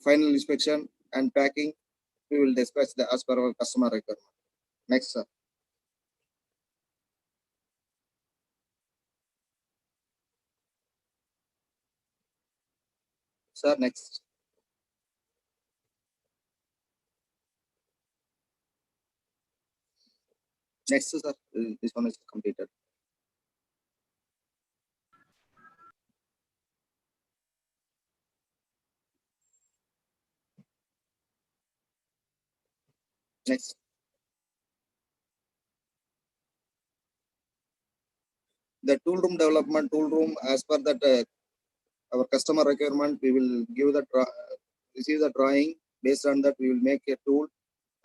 final inspection and packing, we will dispatch as per our customer requirement. Next, sir. Sir, next. Next, sir. This one is completed. Next. The tool room development, tool room, as per that our customer requirement, we will give the receive the drawing. Based on that, we will make a tool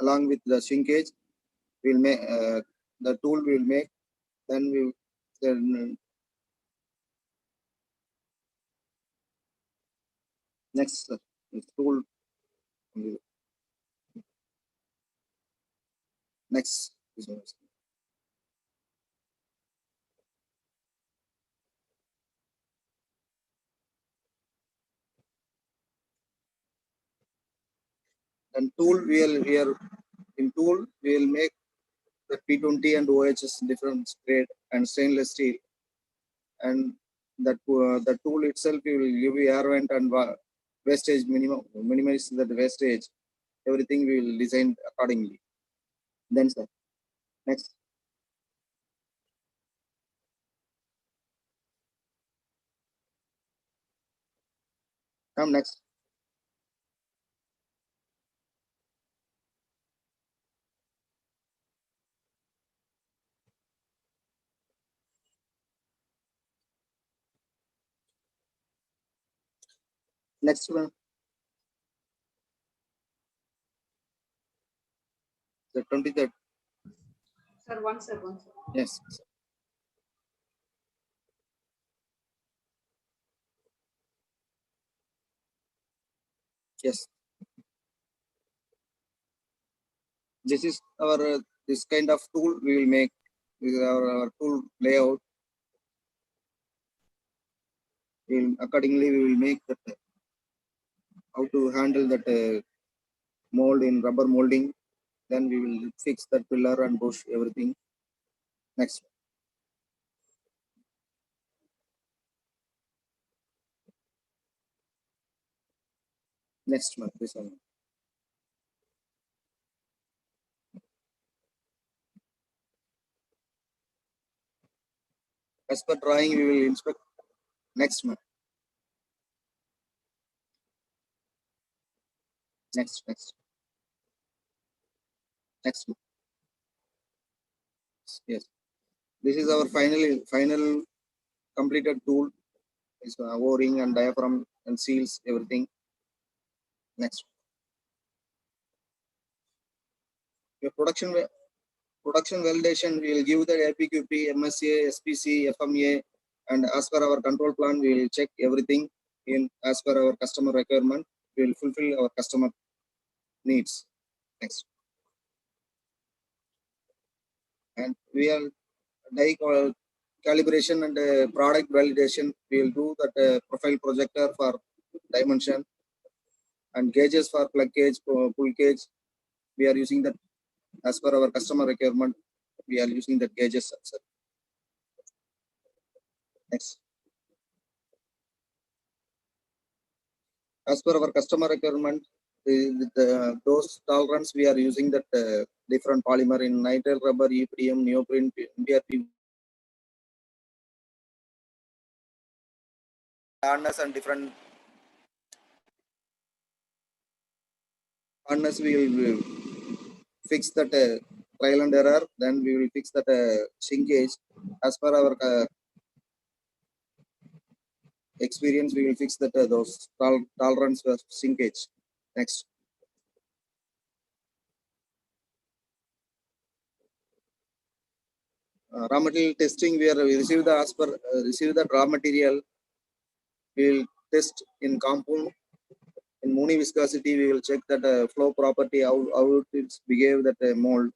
along with the shrinkage. We will make the tool. We will make. Then we then next, sir. Tool. Next. And tool we are in tool we will make the P20 and OHS different grade and stainless steel, and that the tool itself we will give you air vent and wastage minimize the wastage. Everything we will design accordingly. Then, sir, next. Come next. Next one. The 23rd. Sir, 1 second. Sir. Yes. Yes. This is our this kind of tool we will make. This is our tool layout. Accordingly we will make that how to handle that mold in rubber molding. Then we will fix that pillar and bush everything. Next. Next month, this one. As per drawing, we will inspect next month. Next. Next month. Yes. This is our final completed tool. Is O-ring and diaphragm and seals everything. Next. Your production validation, we will give the APQP, MSA, SPC, FMA, and as per our control plan, we will check everything in as per our customer requirement. We will fulfill our customer needs. Next. And we are calibration and product validation. We will do that profile projector for dimension and gauges for plug gauge, pull gauge. We are using that as per our customer requirement. We are using that gauges. Sir. Next. As per our customer requirement, those tolerance we are using that different polymer in nitrile rubber, EPDM, neoprene, MBRP, harness and different harness. We will fix that trial and error. Then we will fix that shrinkage as per our experience. We will fix that those tolerance shrinkage. Next. Raw material testing, we receive the as per receive the raw material. We will test in compound. In Mooney viscosity, we will check that flow property, how it behave that mold,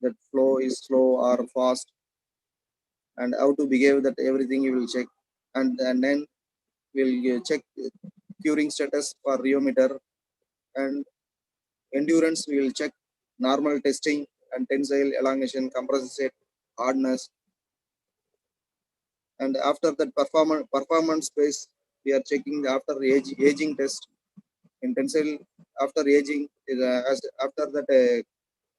that flow is slow or fast, and how to behave that everything you will check, and then we'll check curing status for rheometer. And endurance, we will check normal testing and tensile, elongation, compressive state, hardness. And after that performance phase, we are checking after aging test in tensile. After aging, after that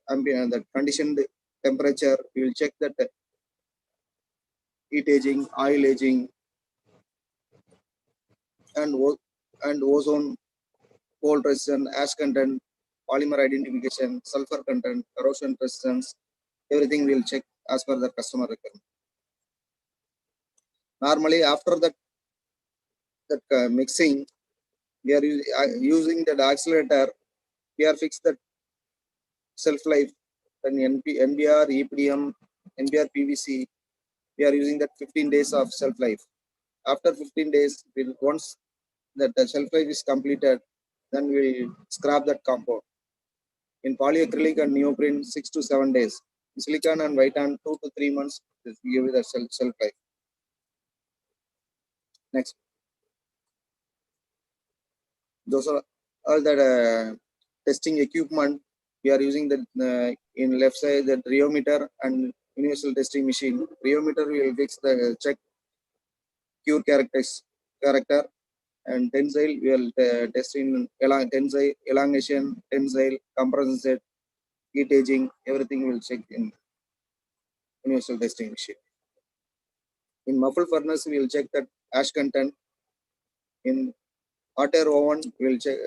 that conditioned temperature, we will check that heat aging, oil aging, and ozone, cold resistance, ash content, polymer identification, sulfur content, corrosion resistance. Everything we will check as per the customer requirement. Normally, after that mixing, we are using that accelerator. We are fixed that shelf life. Then NBR, EPDM, NBR PVC. We are using that 15 days of shelf life. After 15 days, once that the shelf life is completed, then we scrap that compound. In polyacrylic and neoprene, 6 to 7 days. Silicon and Vitan, 2 to 3 months. Give it the shelf life. Next. Those are all that testing equipment. We are using the in left side the rheometer and universal testing machine. Rheometer will fix the check cure character, and tensile we will test in tensile, elongation, tensile, compression set, heat aging. Everything will check in universal testing machine. In muffle furnace, we will check that ash content. In hot air oven, we will check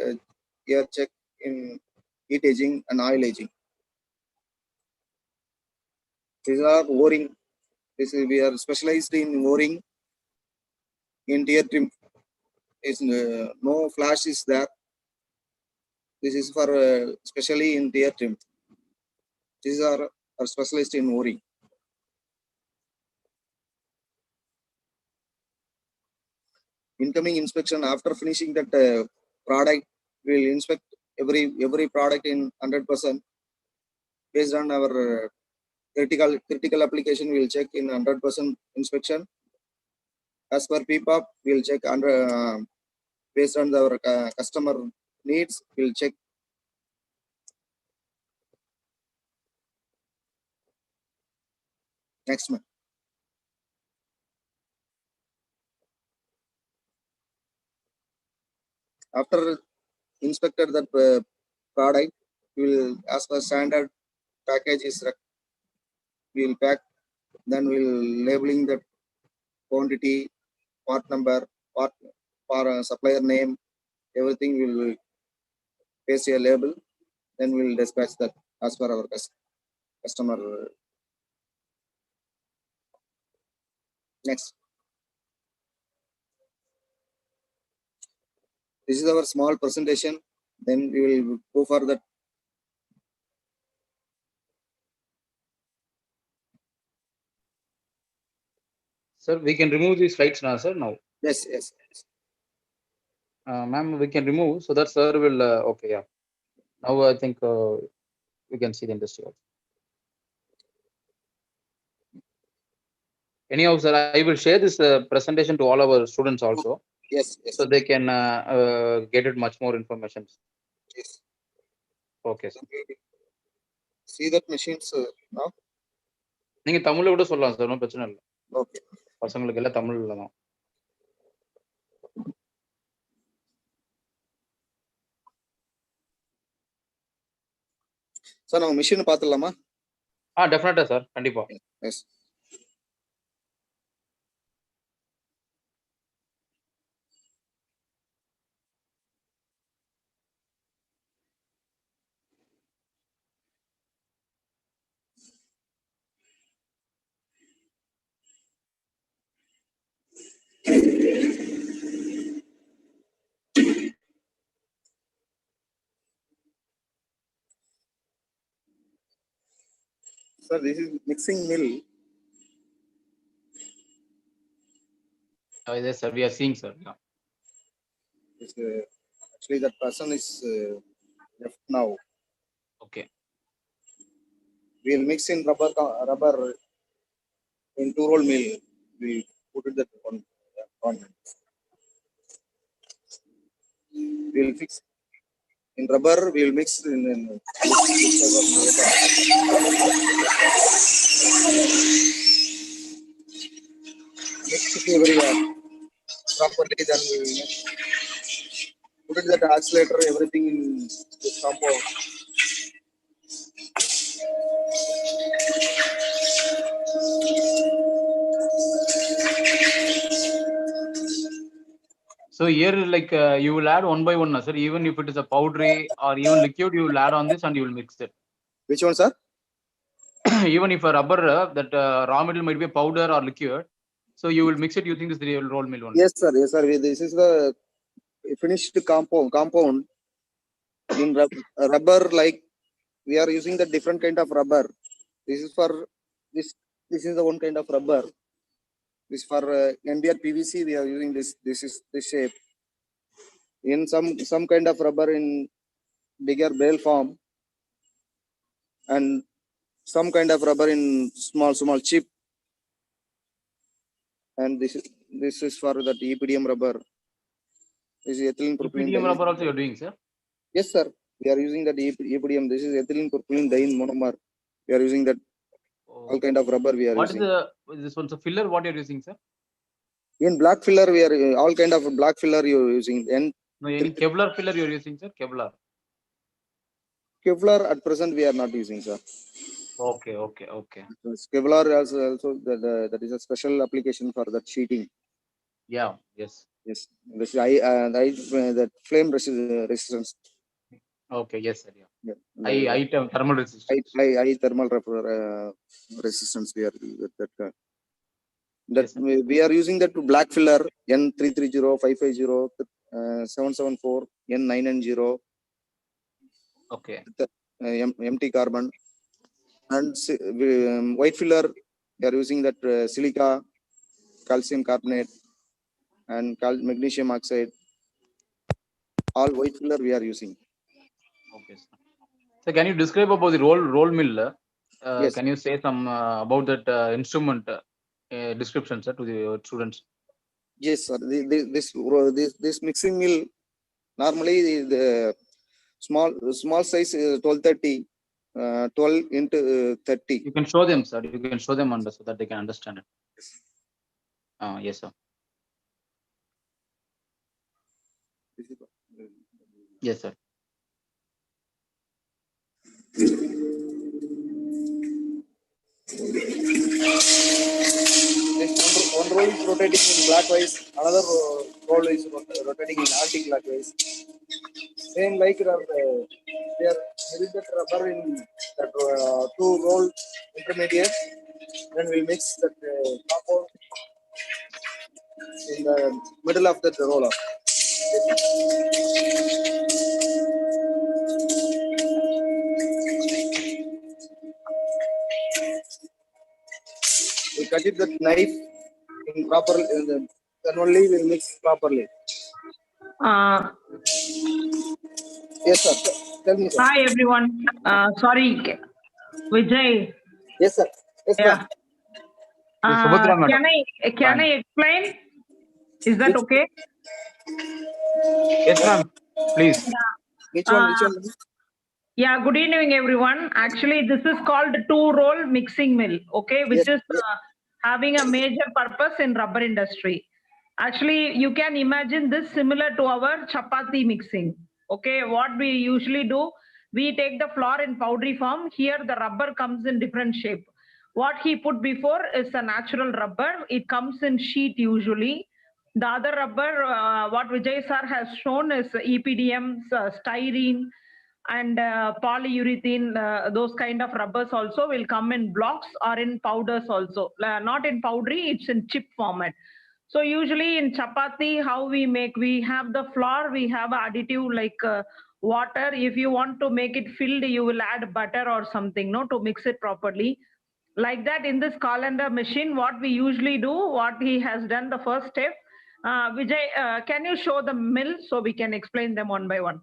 here check in heat aging and oil aging. These are O-ring. We are specialized in O-ring. In tier trim, is no flash is there. This is for especially in tier trim. These are specialized in O-ring. Incoming inspection, after finishing that product, we will inspect every product in 100%. Based on our critical application, we will check in 100% inspection. As per PPAP, we will check under based on our customer needs. We will check. Next one. After inspected that product, we will, as per standard package is, we will pack. Then we will labeling the quantity, part number, part for supplier name, everything will paste a label. Then we will dispatch that as per our customer. Next. This is our small presentation. Then we will go for that. Sir, we can remove these slides now, sir. Now. Yes. Ma'am, we can remove so that sir will. Okay, yeah. Now I think we can see the industry also. Anyhow, sir, I will share this presentation to all our students also. Yes. So they can get it much more information. Yes. Okay, sir. See that machines now. நீங்க தமிழ்ல கூட சொல்லலாம் sir, ஒன்றும் பிரச்சனை இல்லை. Okay, பசங்களுக்கு எல்லாம் தமிழ்ல தான். சார் நம்ம மிஷின் பார்த்துடலாமா? டெஃபினட்டா சார், கண்டிப்பா. S. Sir, this is mixing mill. Yes, sir. We are seeing, sir. Yeah. Actually, that person is left now. Okay. We will mix in rubber in two-roll mill. We put it that on. We will fix. In rubber, we will mix in mix it everywhere properly. Then we will put it that accelerator, everything in this compound. So here, like you will add one by one, sir. Even if it is a powdery or even liquid, you will add on this and you will mix it. Which one, sir? Even if a rubber that raw material might be a powder or liquid, so you will mix it using this roll mill only. Yes, sir. Yes, sir. This is the finished compound in rubber. Like we are using the different kind of rubber. This is for this. This is the one kind of rubber. This for NBR PVC. We are using this. This is this shape. In some kind of rubber in bigger bale form, and some kind of rubber in small chip. And this is for that EPDM rubber. This is ethylene propylene. EPDM rubber also you are doing, sir? Yes, sir. We are using that EPDM. This is ethylene propylene diene monomer. We are using that all kind of rubber we are what using. What is this one's a filler? What you are using, sir? In black filler, we are all kind of black filler you are using. And No, any Kevlar filler you are using, sir? Kevlar. Kevlar at present we are not using, sir. Okay. Kevlar also that is a special application for that sheeting. Yeah. Yes. Yes. This that flame resistance. Okay. Yes, sir. Yeah. Yeah. Thermal resistance. High thermal resistance we are with that. That Yes, we are using that black filler N330, 550, 774, N990. Okay. Empty carbon, and white filler we are using that silica, calcium carbonate, and magnesium oxide. All white filler we are using. Okay, sir. So can you describe about the roll mill? Yes. Can you say some about that instrument description, sir, to the students? Yes, sir. This mixing mill normally the small size is 1230, 12 into 30. You can show them, sir. You can show them so that they can understand it. Yes, sir. Yes, sir. One roll is rotating in clockwise, another roll is rotating in anti-clockwise. Same like we are having that rubber in that two roll intermediate. Then we mix that compound in the middle of that roller. We cut it with knife in proper, then only we'll mix properly. Yes, sir. Tell me, sir. Hi, everyone. Sorry, Vijay. Yes, sir. Yes, Yeah. Subhadra, Can I explain? Is that okay? Yes, ma'am. Please. Which one? Yeah, good evening, everyone. Actually, this is called two-roll mixing mill, okay, which Yes, is having a major purpose in rubber industry. Actually, you can imagine this similar to our chapati mixing. Okay, what we usually do, we take the flour in powdery form. Here, the rubber comes in different shape. What he put before is a natural rubber. It comes in sheet usually. The other rubber, what Vijay sir has shown is EPDM, styrene, and polyurethane. Those kind of rubbers also will come in blocks or in powders also. Not in powdery, it's in chip format. So usually in chapati, how we make, we have the flour, we have additive like water. If you want to make it filled, you will add butter or something, no, to mix it properly. Like that, in this colander machine, what we usually do, what he has done, the first step. Vijay, can you show the mill so we can explain them one by one?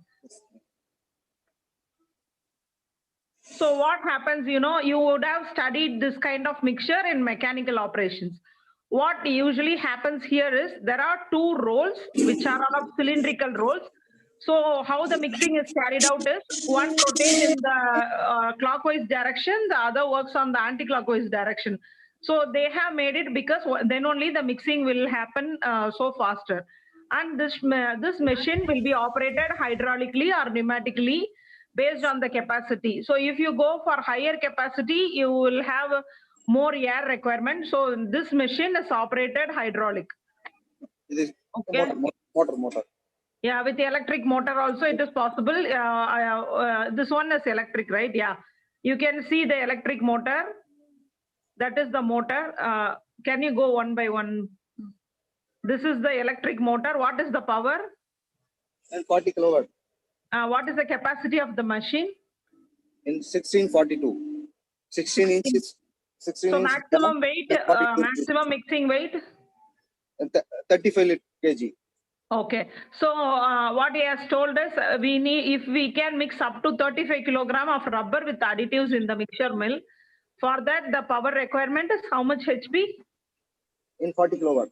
So what happens, you would have studied this kind of mixture in mechanical operations. What usually happens here is there are two rolls which are all of cylindrical rolls. So how the mixing is carried out is one rotates in the clockwise direction, the other works on the anti-clockwise direction. So they have made it because then only the mixing will happen so faster. And this machine will be operated hydraulically or pneumatically based on the capacity. So if you go for higher capacity, you will have more air requirement. So this machine is operated hydraulic. It is Okay. motor. Yeah, with the electric motor also it is possible. This one is electric, right? Yeah, you can see the electric motor. That is the motor. Can you go one by one? This is the electric motor. What is the power? And 40 kilowatt. What is the capacity of the machine? In 1642. 16 inches. 16 So inches maximum weight, 42 maximum mixing weight. 35 kg. Okay, so what he has told us, we need, if we can mix up to 35 kilogram of rubber with additives in the mixture mill, for that the power requirement is how much HP? In 40 kilowatt.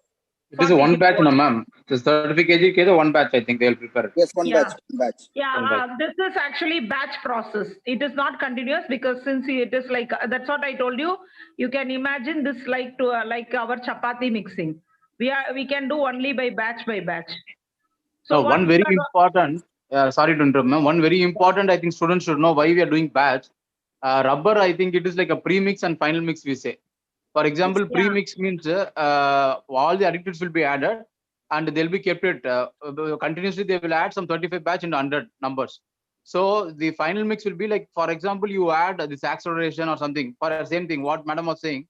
It is a one batch, no, ma'am. This 35 kg, one batch, I think they will prepare. Yes, one Yeah. batch. Yeah, One batch. this is actually batch process. It is not continuous because since it is like, that's what I told you. You can imagine this like to like our chapati mixing. We can do only by batch. So what one very important, sorry to interrupt, ma'am. One very important, I think students should know why we are doing batch. Rubber, I think it is like a pre-mix and final mix, we say. For example, Yeah. pre-mix means all the additives will be added and they'll be kept it continuously. They will add some 35 batch into 100 numbers. So the final mix will be like, for example, you add this acceleration or something for the same thing. What madam was saying,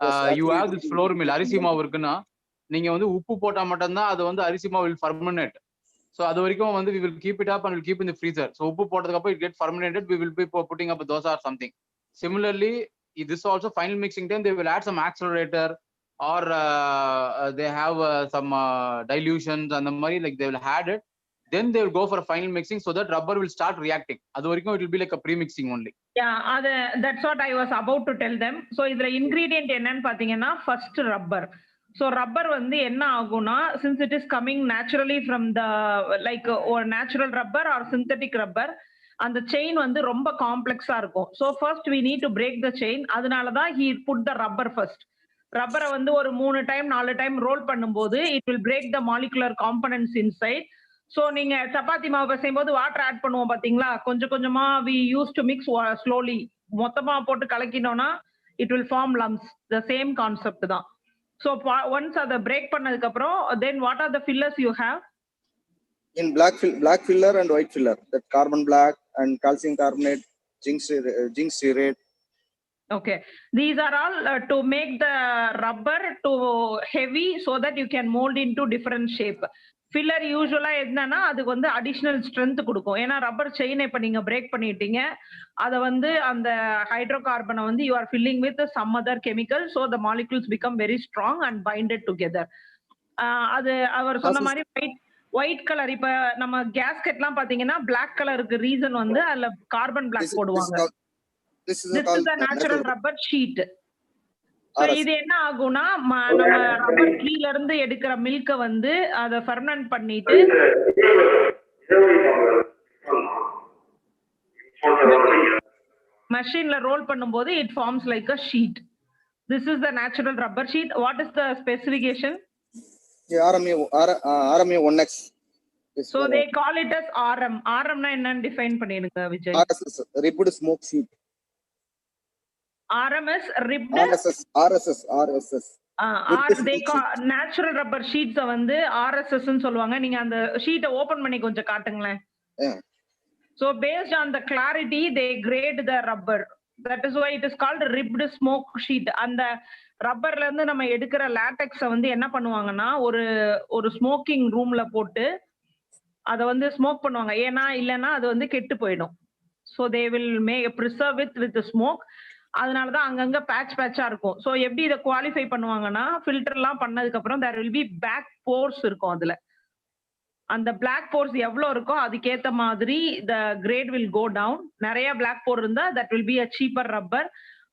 Yes, you actually, have this floor mill, அரிசி மாவு இருக்குன்னா நீங்க வந்து உப்பு போட்டா மட்டும்தான் அது வந்து அரிசி மாவு will fermentate. So அது வரைக்கும் வந்து we will keep it up and we'll keep in the freezer. So உப்பு போட்டதுக்கு அப்புறம் it get fermented, we will be putting up a dosa or something. Similarly, this also final mixing time they will add some accelerator or they have some dilutions and the mari, like they will add it, then they will go for a final mixing so that rubber will start reacting. அது வரைக்கும் it will be like a pre-mixing only. Yeah, that's what I was about to tell them. So இதுல ingredient என்னன்னு பாத்தீங்கன்னா first rubber. So rubber வந்து என்ன ஆகும்னா, since it is coming naturally from the like or natural rubber or synthetic rubber, அந்த chain வந்து ரொம்ப காம்ப்ளெக்ஸா இருக்கும். So first we need to break the chain. அதனாலதான் he put the rubber first. ரப்பரை வந்து ஒரு 3 டைம் 4 டைம் ரோல் பண்ணும்போது it will break the molecular components inside. So நீங்க சப்பாத்தி மாவு பிசையும் போது வாட்டர் ஆட் பண்ணுவோம் பாத்தீங்களா, கொஞ்சம் கொஞ்சமா we used to mix slowly. மொத்தமா போட்டு கலக்கினோம்னா it will form lumps. The same concept தான். So once அதை break பண்ணதுக்கு அப்புறம் then what are the fillers you have? In black filler and white filler, that carbon black and calcium carbonate, zinc stearate. Okay, these are all to make the rubber to heavy so that you can mold into different shape. Filler usually என்னன்னா அதுக்கு வந்து additional strength கொடுக்கும். ஏன்னா rubber chain இப்ப நீங்க break பண்ணிட்டீங்க, அதை வந்து அந்த hydrocarbon வந்து you are filling with some other chemical, so the molecules become very strong and binded together. அது அவர் சொன்ன மாதிரி white color, இப்ப நம்ம கேஸ்கெட்லாம் பாத்தீங்கன்னா black colorக்கு ரீசன் வந்து அதுல கார்பன் black போடுவாங்க. This is the natural rubber sheet. So இது என்ன ஆகும்னா நம்ம ரப்பர் ட்ரீல இருந்து எடுக்கிற மில்க வந்து அத ஃபெர்மென்ட் பண்ணிட்டு மெஷின்ல ரோல் பண்ணும்போது it forms like a sheet. This is the natural rubber sheet. What is the specification? RMA 1X. So they call it as RM. RM na enna define பண்ணிருங்க Vijay? RSS, ribbed smoke sheet. RMS, ribbed RSS. they call natural rubber sheets வந்து RSS ன்னு சொல்லுவாங்க. நீங்க அந்த ஷீட்டை open பண்ணி கொஞ்சம் காட்டுங்களேன். So based on the clarity they grade the rubber. That is why it is called ribbed smoke sheet. அந்த ரப்பர்ல இருந்து நம்ம எடுக்கிற லாட்டெக்ஸை வந்து என்ன பண்ணுவாங்கன்னா ஒரு ஸ்மோக்கிங் ரூம்ல போட்டு அதை வந்து ஸ்மோக் பண்ணுவாங்க. ஏன்னா இல்லைன்னா அது வந்து கெட்டு போயிடும். So they will preserve with smoke. அதனாலதான் அங்கங்க பேட்சா இருக்கும். ஸோ எப்படி இதை குவாலிஃபை பண்ணுவாங்கன்னா, ஃபில்டர்லாம் பண்ணதுக்கு அப்புறம் there will be back pores இருக்கும். அதுல அந்த பிளாக் போர்ஸ் எவ்வளவு இருக்கோ அதுக்கேத்த மாதிரி the grade will go down. நிறைய பிளாக் போர் இருந்தா that will be a cheaper rubber.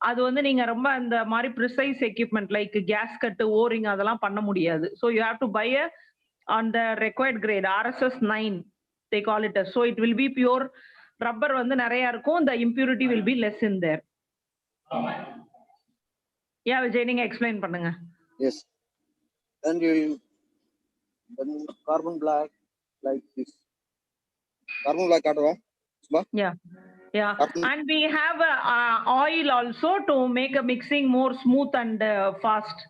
அது வந்து நீங்க ரொம்ப அந்த மாதிரி precise equipment like gasket, O ring அதெல்லாம் பண்ண முடியாது. So you have to buy on the required grade RSS 9. they call it as. So it will be pure rubber வந்து நிறைய இருக்கும், the impurity will be less in there. Yeah, Vijay, நீங்க explain பண்ணுங்க. Yes. Then then carbon black like this. Carbon black காட்டுவா? Yeah. Yeah. And we have oil also to make a mixing more smooth and fast.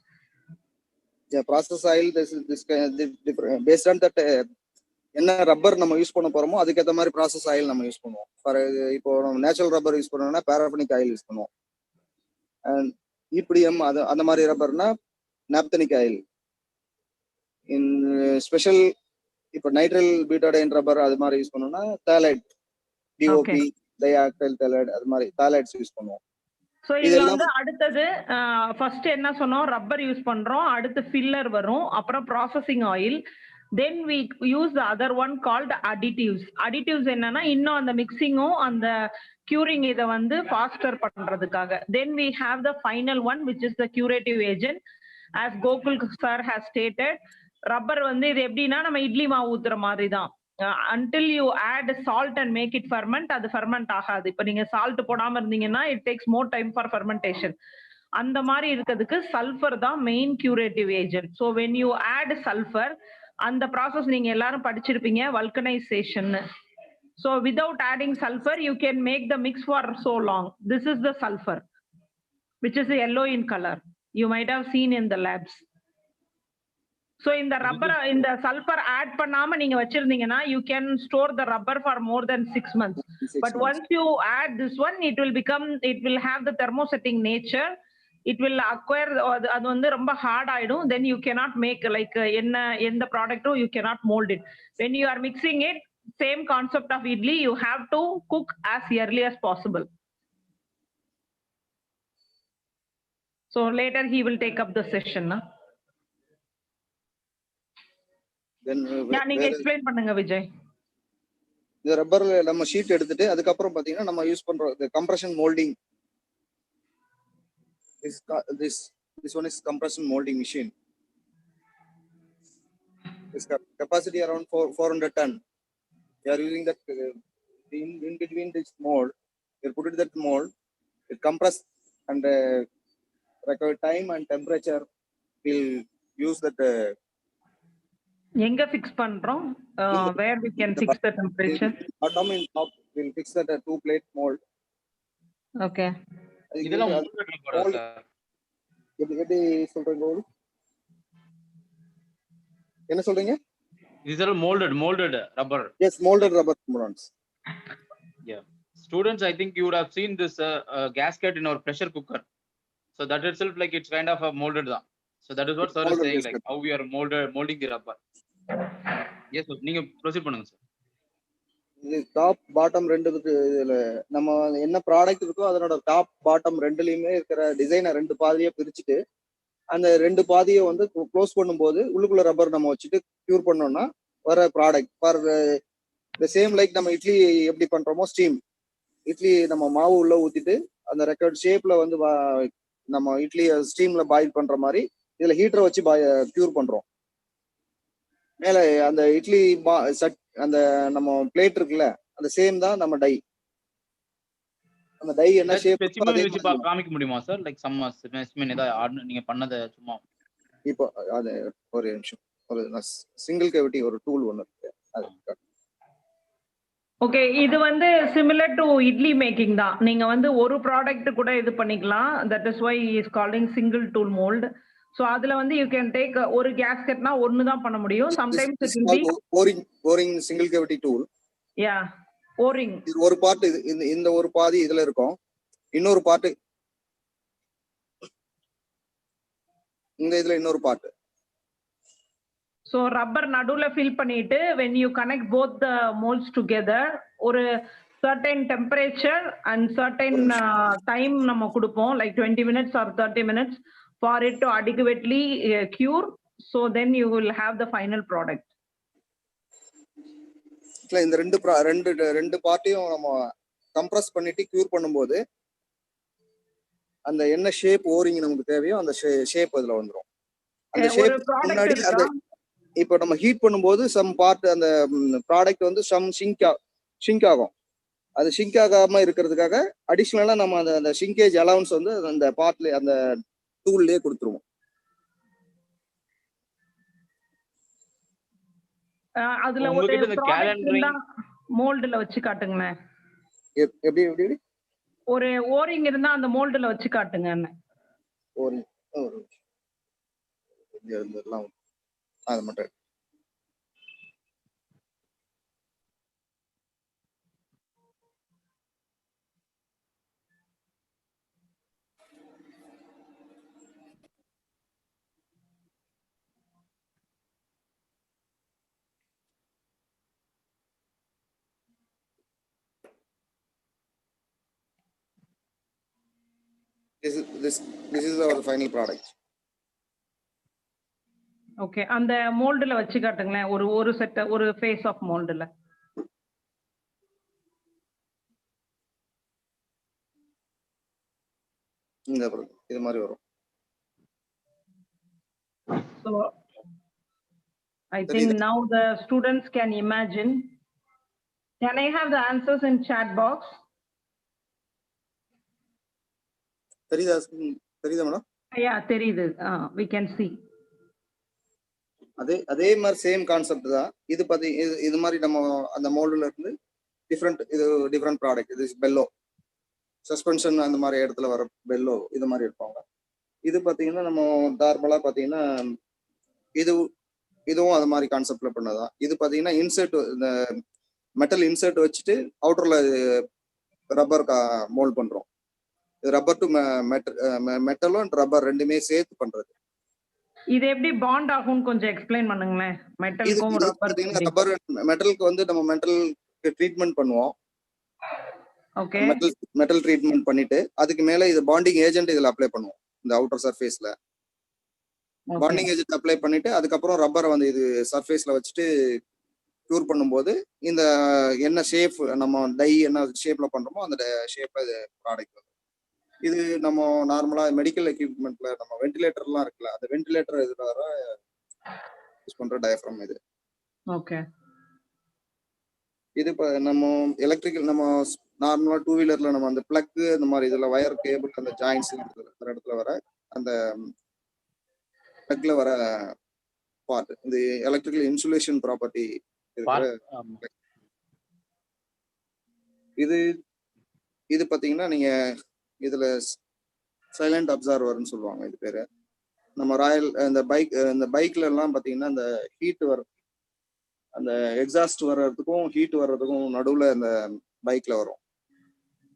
Yeah, process oil, this different based on that என்ன rubber நம்ம use பண்ண போறோமோ அதுக்கு ஏத்த மாதிரி process oil நம்ம use பண்ணுவோம். For இப்போ நம்ம நேச்சுரல் ரப்பர் யூஸ் பண்ணோம்னா பாராஃபினிக் ஆயில் யூஸ் பண்ணுவோம். அண்ட் இபிடிஎம் அது அந்த மாதிரி ரப்பர்னா நாப்தனிக் ஆயில். இன் ஸ்பெஷல் இப்போ நைட்ரைல் பியூட்டாடைன் ரப்பர் அது மாதிரி யூஸ் பண்ணோம்னா தாலைட், டிஓபி, டைஆக்டைல் தாலைட் அது மாதிரி தாலைட்ஸ் யூஸ் பண்ணுவோம். சோ இதுல வந்து அடுத்தது ஃபர்ஸ்ட் என்ன சொன்னோம், ரப்பர் யூஸ் பண்றோம், அடுத்து ஃபில்லர் வரும், அப்புறம் processing oil, then we use the other one called additives. Additives என்னன்னா இன்னும் அந்த மிக்சிங்கும் அந்த curing இத வந்து faster பண்றதுக்காக. Then we have the final one which is the curative agent. As Gokul sir has stated, rubber வந்து இது எப்படின்னா நம்ம இட்லி மாவு ஊத்துற மாதிரி தான். Until you add salt and make it ferment, அது ferment ஆகாது. இப்போ நீங்க சால்ட் போடாம இருந்தீங்கன்னா it takes more time for fermentation. அந்த மாதிரி இருக்கிறதுக்கு சல்ஃபர் தான் main curative agent. So when you add sulfur, அந்த ப்ராசஸ் நீங்க எல்லாரும் படிச்சிருப்பீங்க, vulcanisation. So without adding sulfur you can make the mix for so long. This is the sulfur which is yellow in color, you might have seen in the labs. So in the rubber, in the sulfur add பண்ணாம நீங்க வச்சிருந்தீங்கன்னா you can store the rubber for more than 6 months. But once you add this one, it will have the thermosetting nature. It will acquire, அது வந்து ரொம்ப heart ஆயிடும். Then you cannot make like எந்த ப்ராடக்ட்டும் you cannot mold it. When you are mixing it, same concept of idli, you have to cook as early as possible. So later he will take up the session. நீங்க explain பண்ணுங்க விஜய். இந்த ரப்பர்ல நம்ம sheet எடுத்துட்டு அதுக்கப்புறம் பாத்தீங்கன்னா நம்ம use பண்றோம் compression moulding. This one is compression molding machine. Its capacity around 400 ton. We are using that in between this mold. We put it that mold. It compress and require time and temperature. We'll use that. எங்க fix பண்றோம்? Where we can fix the temperature? Bottom in top we'll fix that 2 plate mold. Okay. இதெல்லாம் molded rubber sir. எப்படி சொல்றீங்க? என்ன சொல்றீங்க? These are molded rubber. Yes, molded rubber components. Yeah. Students, I think you would have seen this gasket in our pressure cooker. So that itself, like it's kind of a molded. So that is what sir is saying, like how we are molding the rubber. Yes, sir. நீங்க proceed பண்ணுங்க sir. இது top bottom ரெண்டு இதுல நம்ம என்ன product இருக்கோ அதனோட top bottom ரெண்டுலயுமே இருக்கிற டிசைனை 2 பாதியா பிரிச்சுட்டு அந்த 2 பாதியை வந்து க்ளோஸ் பண்ணும்போது உள்ளுக்குள்ள ரப்பர் நம்ம வச்சுட்டு கியூர் பண்ணோம்னா வர product for the same like நம்ம இட்லி எப்படி பண்றோமோ ஸ்டீம் இட்லி நம்ம மாவு உள்ள ஊத்திட்டு அந்த ரெக்கார்ட் ஷேப்ல வந்து நம்ம இட்லி ஸ்டீம்ல பாயில் பண்ற மாதிரி இதுல ஹீட்டரை வச்சு கியூர் பண்றோம். மேல அந்த இட்லி அந்த நம்ம பிளேட் இருக்குல்ல அந்த சேம் தான் நம்ம டை. அந்த டை என்ன ஷேப் வச்சு காமிக்க முடியுமா சார்? லைக் சம் ஸ்பெசிமென் ஏதாவது நீங்க பண்ணத சும்மா இப்போ அது ஒரு நிமிஷம் ஒரு சிங்கிள் கேவிட்டி ஒரு டூல் ஒன்னு இருக்கு அது. ஓகே, இது வந்து சிமிலர் டு இட்லி மேக்கிங் தான். நீங்க வந்து ஒரு ப்ராடக்ட் கூட இது பண்ணிக்கலாம். That is why is calling single tool mould. So அதுல வந்து யூ கேன் டேக் ஒரு கேஸ்கெட்னா ஒன்னு தான் பண்ண முடியும். Sometimes it will be O ring single cavity tool. Yeah, O ring. இது ஒரு பார்ட், இந்த ஒரு பாதி இதுல இருக்கும், இன்னொரு பார்ட் இந்த இதுல இன்னொரு பார்ட். So rubber நடுவுல ஃபில் பண்ணிட்டு when you connect both the molds together ஒரு certain temperature and certain time நம்ம கொடுப்போம், like 20 minutes or 30 minutes for it to adequately cure. So then you will have the final product. இந்த ரெண்டு பார்ட்டியும் நம்ம compress பண்ணிட்டு cure பண்ணும்போது அந்த என்ன ஷேப் ஓரிங் நமக்கு தேவையோ அந்த ஷேப் அதுல வந்துரும். அந்த ஷேப் முன்னாடி இப்போ நம்ம ஹீட் பண்ணும்போது சம் பார்ட் அந்த ப்ராடக்ட் வந்து ஷிங்க் ஆகும். அது ஷிங்க் ஆகாம இருக்கிறதுக்காக அடிஷ்னலா நம்ம அந்த ஷிங்கேஜ் அலவன்ஸ் வந்து அந்த பார்ட்ல அந்த டூல்லயே கொடுத்துருவோம். அதுல ஒரு ப்ராடக்ட் இருந்தா மோல்டுல வச்சு காட்டுங்களேன். எப்படி எப்படி எப்படி ஒரு ஓரிங் இருந்தா அந்த மோல்டுல வச்சு காட்டுங்க. ஓரிங் இதெல்லாம் அது மட்டும். This is our final product. Okay, அந்த மோல்டுல வச்சு காட்டுங்களேன். ஒரு செட் ஒரு ஃபேஸ் ஆஃப் மோல்டுல. இந்த இது மாதிரி வரும். So I think now the students can imagine. Can I have the answers in chat box? தெரியுதா மேடம்? Yeah, தெரியுது. We can see. அதே மாதிரி சேம் கான்செப்ட் தான். இது மாதிரி நம்ம அந்த மோல்டுல இருந்து டிஃப்ரெண்ட் ப்ராடக்ட். இது பெல்லோ சஸ்பென்ஷன் அந்த மாதிரி இடத்துல வர பெல்லோ இது மாதிரி இருப்பாங்க. இது பாத்தீங்கன்னா நம்ம நார்மலா பாத்தீங்கன்னா இதுவும் அது மாதிரி கான்செப்ட்ல பண்ணதான். இது பாத்தீங்கன்னா இன்சர்ட், இந்த மெட்டல் இன்சர்ட் வச்சுட்டு அவுட்டர்ல ரப்பர் மோல்ட் பண்றோம். ரப்பர் டு மெட்டலும் ரப்பர் ரெண்டுமே சேர்த்து பண்றது. இது எப்படி பாண்ட் ஆகும்னு கொஞ்சம் எக்ஸ்பிளைன் பண்ணுங்களேன். மெட்டலுக்கும் ரப்பர் மெட்டலுக்கு வந்து நம்ம மெட்டலுக்கு ட்ரீட்மெண்ட் பண்ணுவோம். ஓகே, மெட்டல் ட்ரீட்மெண்ட் பண்ணிட்டு அதுக்கு மேல இது பாண்டிங் ஏஜென்ட் இதுல அப்ளை பண்ணுவோம். இந்த அவுட்டர் சர்ஃபேஸ்ல பாண்டிங் ஏஜென்ட் அப்ளை பண்ணிட்டு அதுக்கப்புறம் ரப்பரை வந்து இது சர்ஃபேஸ்ல வச்சுட்டு க்யூர் பண்ணும்போது இந்த என்ன ஷேப் நம்ம டை என்ன ஷேப்ல பண்றோமோ அந்த ஷேப்ல இது ப்ராடக்ட் வரும். இது நம்ம நார்மலா மெடிக்கல் எக்யூப்மெண்ட்ல நம்ம வென்டிலேட்டர்லாம் இருக்குல்ல, அந்த வென்டிலேட்டர் இதுல வர யூஸ் பண்ற டயஃப்ரம் இது. ஓகே, இது நம்ம எலக்ட்ரிக்கல் நம்ம நார்மலா டூ வீலர்ல நம்ம அந்த பிளக் இந்த மாதிரி இதுல வயர் கேபிள் அந்த ஜாயின்ஸ் இடத்துல வர அந்த பிளக்ல வர பார்ட். இந்த எலக்ட்ரிக்கல் இன்சுலேஷன் ப்ராப்பர்ட்டி இது பாத்தீங்கன்னா நீங்க இதுல சைலண்ட் அப்சர்வர்னு சொல்லுவாங்க. இது பேரு நம்ம இந்த பைக்ல எல்லாம் பாத்தீங்கன்னா அந்த ஹீட் அந்த எக்ஸாஸ்ட் வர்றதுக்கும் ஹீட் வர்றதுக்கும் நடுவுல இந்த பைக்ல வரும்.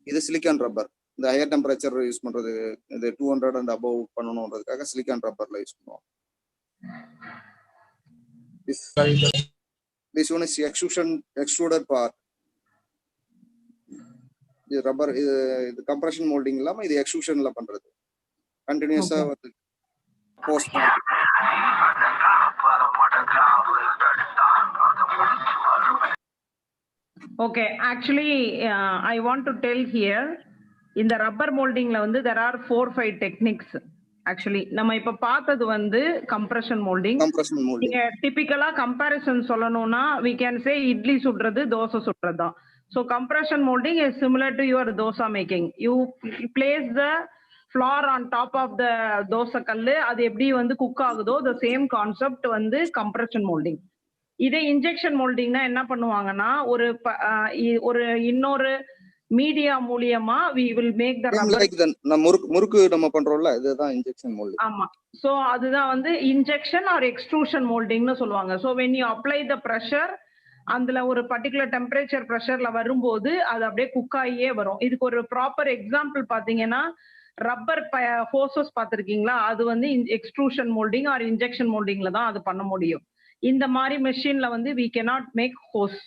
இது சிலிக்கான் ரப்பர். இந்த ஹையர் டெம்பரேச்சர் யூஸ் பண்றது, இது 200 அண்ட் அபவ் பண்ணணும்ன்றதுக்காக சிலிக்கான் ரப்பர்ல யூஸ் பண்ணுவோம். This one is extruded part. இது ரப்பர், இது கம்ப்ரஷன் மோல்டிங் இல்லாம இது எக்ஸ்ட்ரூஷன்ல பண்றது. கண்டினியூஸா post Okay, actually I want to tell here in the rubber molding la vandu there are 4-5 techniques. Actually நம்ம இப்ப பார்த்தது வந்து compression molding. நீங்க டிபிக்கலா கம்பேரிசன் சொல்லணும்னா we can say இட்லி சுடுறது தோசை சுடுறது தான். So compression molding is similar to your dosa making. You place the flour on top of the dosa kallu, அது எப்படி வந்து குக் ஆகுதோ the same concept வந்து compression molding. இதே இன்ஜெக்ஷன் மோல்டிங்னா என்ன பண்ணுவாங்கன்னா ஒரு இன்னொரு மீடியா மூலியமா we will make the rubber like முறுக்கு நம்ம பண்றோம்ல, இதுதான் இன்ஜெக்ஷன் மோல்டிங். ஆமா, சோ அதுதான் வந்து இன்ஜெக்ஷன் ஆர் எக்ஸ்ட்ரூஷன் மோல்டிங்னு சொல்லுவாங்க. So when you apply the pressure, அதுல ஒரு பர்டிகுலர் டெம்பரேச்சர் பிரஷர்ல வரும்போது அது அப்படியே குக் ஆகியே வரும். இதுக்கு ஒரு ப்ராப்பர் எக்ஸாம்பிள் பாத்தீங்கன்னா ரப்பர் ஹோசஸ் பாத்திருக்கீங்களா, அது வந்து எக்ஸ்ட்ரூஷன் மோல்டிங் ஆர் இன்ஜெக்ஷன் மோல்டிங்ல தான் அது பண்ண முடியும். இந்த மாதிரி மெஷின்ல வந்து we cannot make hose.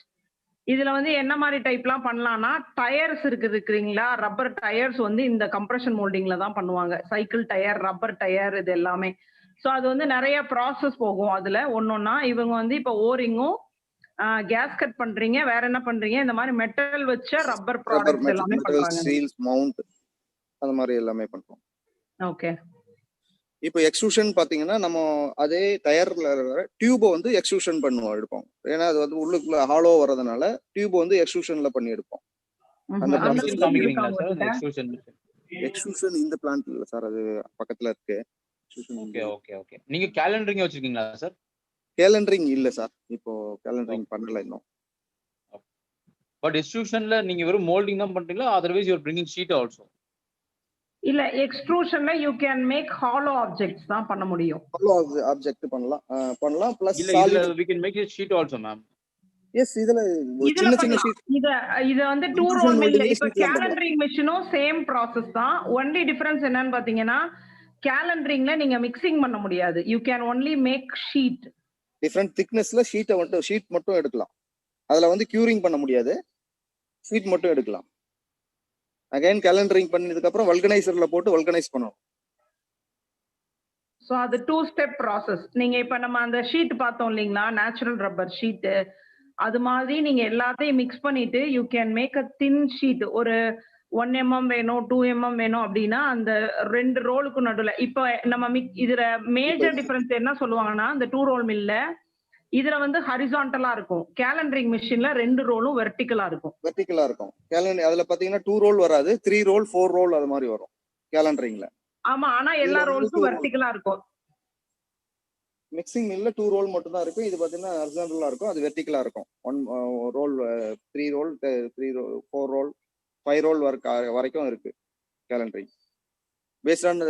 இதுல வந்து என்ன மாதிரி டைப்லாம் பண்ணலாம்னா டயர்ஸ் இருக்குங்களா, ரப்பர் டயர்ஸ் வந்து இந்த கம்ப்ரஷன் மோல்டிங்ல தான் பண்ணுவாங்க. சைக்கிள் டயர், ரப்பர் டயர், இது எல்லாமே. ஸோ அது வந்து நிறைய ப்ராசஸ் போகும் அதுல ஒன்னொன்னா. இவங்க வந்து இப்போ ஓரிங்கும் கேஸ் கட் பண்றீங்க, வேற என்ன பண்றீங்க, இந்த மாதிரி மெட்டல் வச்ச ரப்பர் ப்ராடக்ட்ஸ் எல்லாமே பண்றாங்க. சீல்ஸ், மவுண்ட், அந்த மாதிரி எல்லாமே பண்றோம். ஓகே, இப்போ எக்ஸ்ட்ரூஷன் பாத்தீங்கன்னா நம்ம அதே டயர்ல டியூபை வந்து எக்ஸ்ட்ரூஷன் பண்ணுவோம் எடுப்போம். ஏன்னா அது வந்து உள்ளுக்குள்ள ஹாலோ வர்றதுனால டியூப் வந்து எக்ஸ்ட்ரூஷன்ல பண்ணி எடுப்போம். அந்த அந்த மிஷின் machine காமிக்கிறீங்களா இருக்கா சார்? உங்ககிட்ட? Extrusion machine. எக்ஸ்ட்ரூஷன் இந்த பிளான்ட் இல்ல சார், அது பக்கத்துல இருக்கு. Okay okay okay. நீங்க கேலண்டரிங் வச்சிருக்கீங்களா சார்? கேலண்டரிங் இல்ல சார், இப்போ கேலண்டரிங் பண்ணல இன்னும். பட் எக்ஸ்ட்ரூஷன்ல நீங்க வெறும் மோல்டிங் தான் பண்றீங்களா? Otherwise you are bringing sheet also? இல்ல எக்ஸ்ட்ரூஷன்ல you can make hollow objects தான் பண்ண முடியும். ஹாலோ ஆப்ஜெக்ட் பண்ணலாம் பிளஸ் இல்ல இதுல we can make a sheet also ma'am. Yes, இதுல இதுல சின்ன பண்ணலாம். ஷீட். இத வந்து 2 Extrusion ரோல் மில். molding இப்ப sheet லாம் பண்ணலாம். கேலண்டரிங் மிஷினும் சேம் ப்ராசஸ் தான். ஒன்லி டிஃபரன்ஸ் என்னன்னு பாத்தீங்கன்னா கேலண்டரிங்ல நீங்க மிக்சிங் பண்ண முடியாது. You can only make sheet. Different திக்னஸ்ல ஷீட் மட்டும் எடுக்கலாம். அதுல வந்து கியூரிங் பண்ண முடியாது, ஷீட் மட்டும் எடுக்கலாம். அகைன் கேலண்டரிங் பண்ணதுக்கு அப்புறம் வல்கனைசர்ல போட்டு வல்கனைஸ் பண்ணணும். சோ அது 2 ஸ்டெப் ப்ராசஸ். நீங்க இப்ப நம்ம அந்த ஷீட் பார்த்தோம் இல்லீங்களா, நேச்சுரல் ரப்பர் ஷீட், அது மாதிரி நீங்க எல்லாத்தையும் மிக்ஸ் பண்ணிட்டு you can make a thin sheet. ஒரு 1 mm வேணும், 2 mm வேணும் அப்படின்னா அந்த 2 ரோலுக்கு நடுவுல இப்ப நம்ம இதுல மேஜர் டிஃபரன்ஸ் என்ன சொல்லுவாங்கன்னா, இந்த 2 ரோல் மில்ல இதுல வந்து ஹரிசான்டலா இருக்கும். கேலண்டரிங் மிஷின்ல 2 ரோலும் வெர்டிகலா இருக்கும். வெர்டிகலா இருக்கும். அதுல பாத்தீங்கன்னா 2 ரோல் வராது, 3 ரோல் 4 ரோல் அது மாதிரி வரும் கேலண்டரிங்ல. ஆமா, ஆனா எல்லா ரோல்ஸும் வெர்டிகலா இருக்கும். மிக்சிங் மில்ல 2 ரோல் மட்டும் தான் இருக்கும். இது பாத்தீங்கன்னா ஹரிசான்டலா இருக்கும், அது வெர்டிகலா இருக்கும். 1 ரோல் 3 ரோல் 4 ரோல் 5 ரோல் வரைக்கும் இருக்கு கேலண்டரிங். பேஸ்ட் ஆன்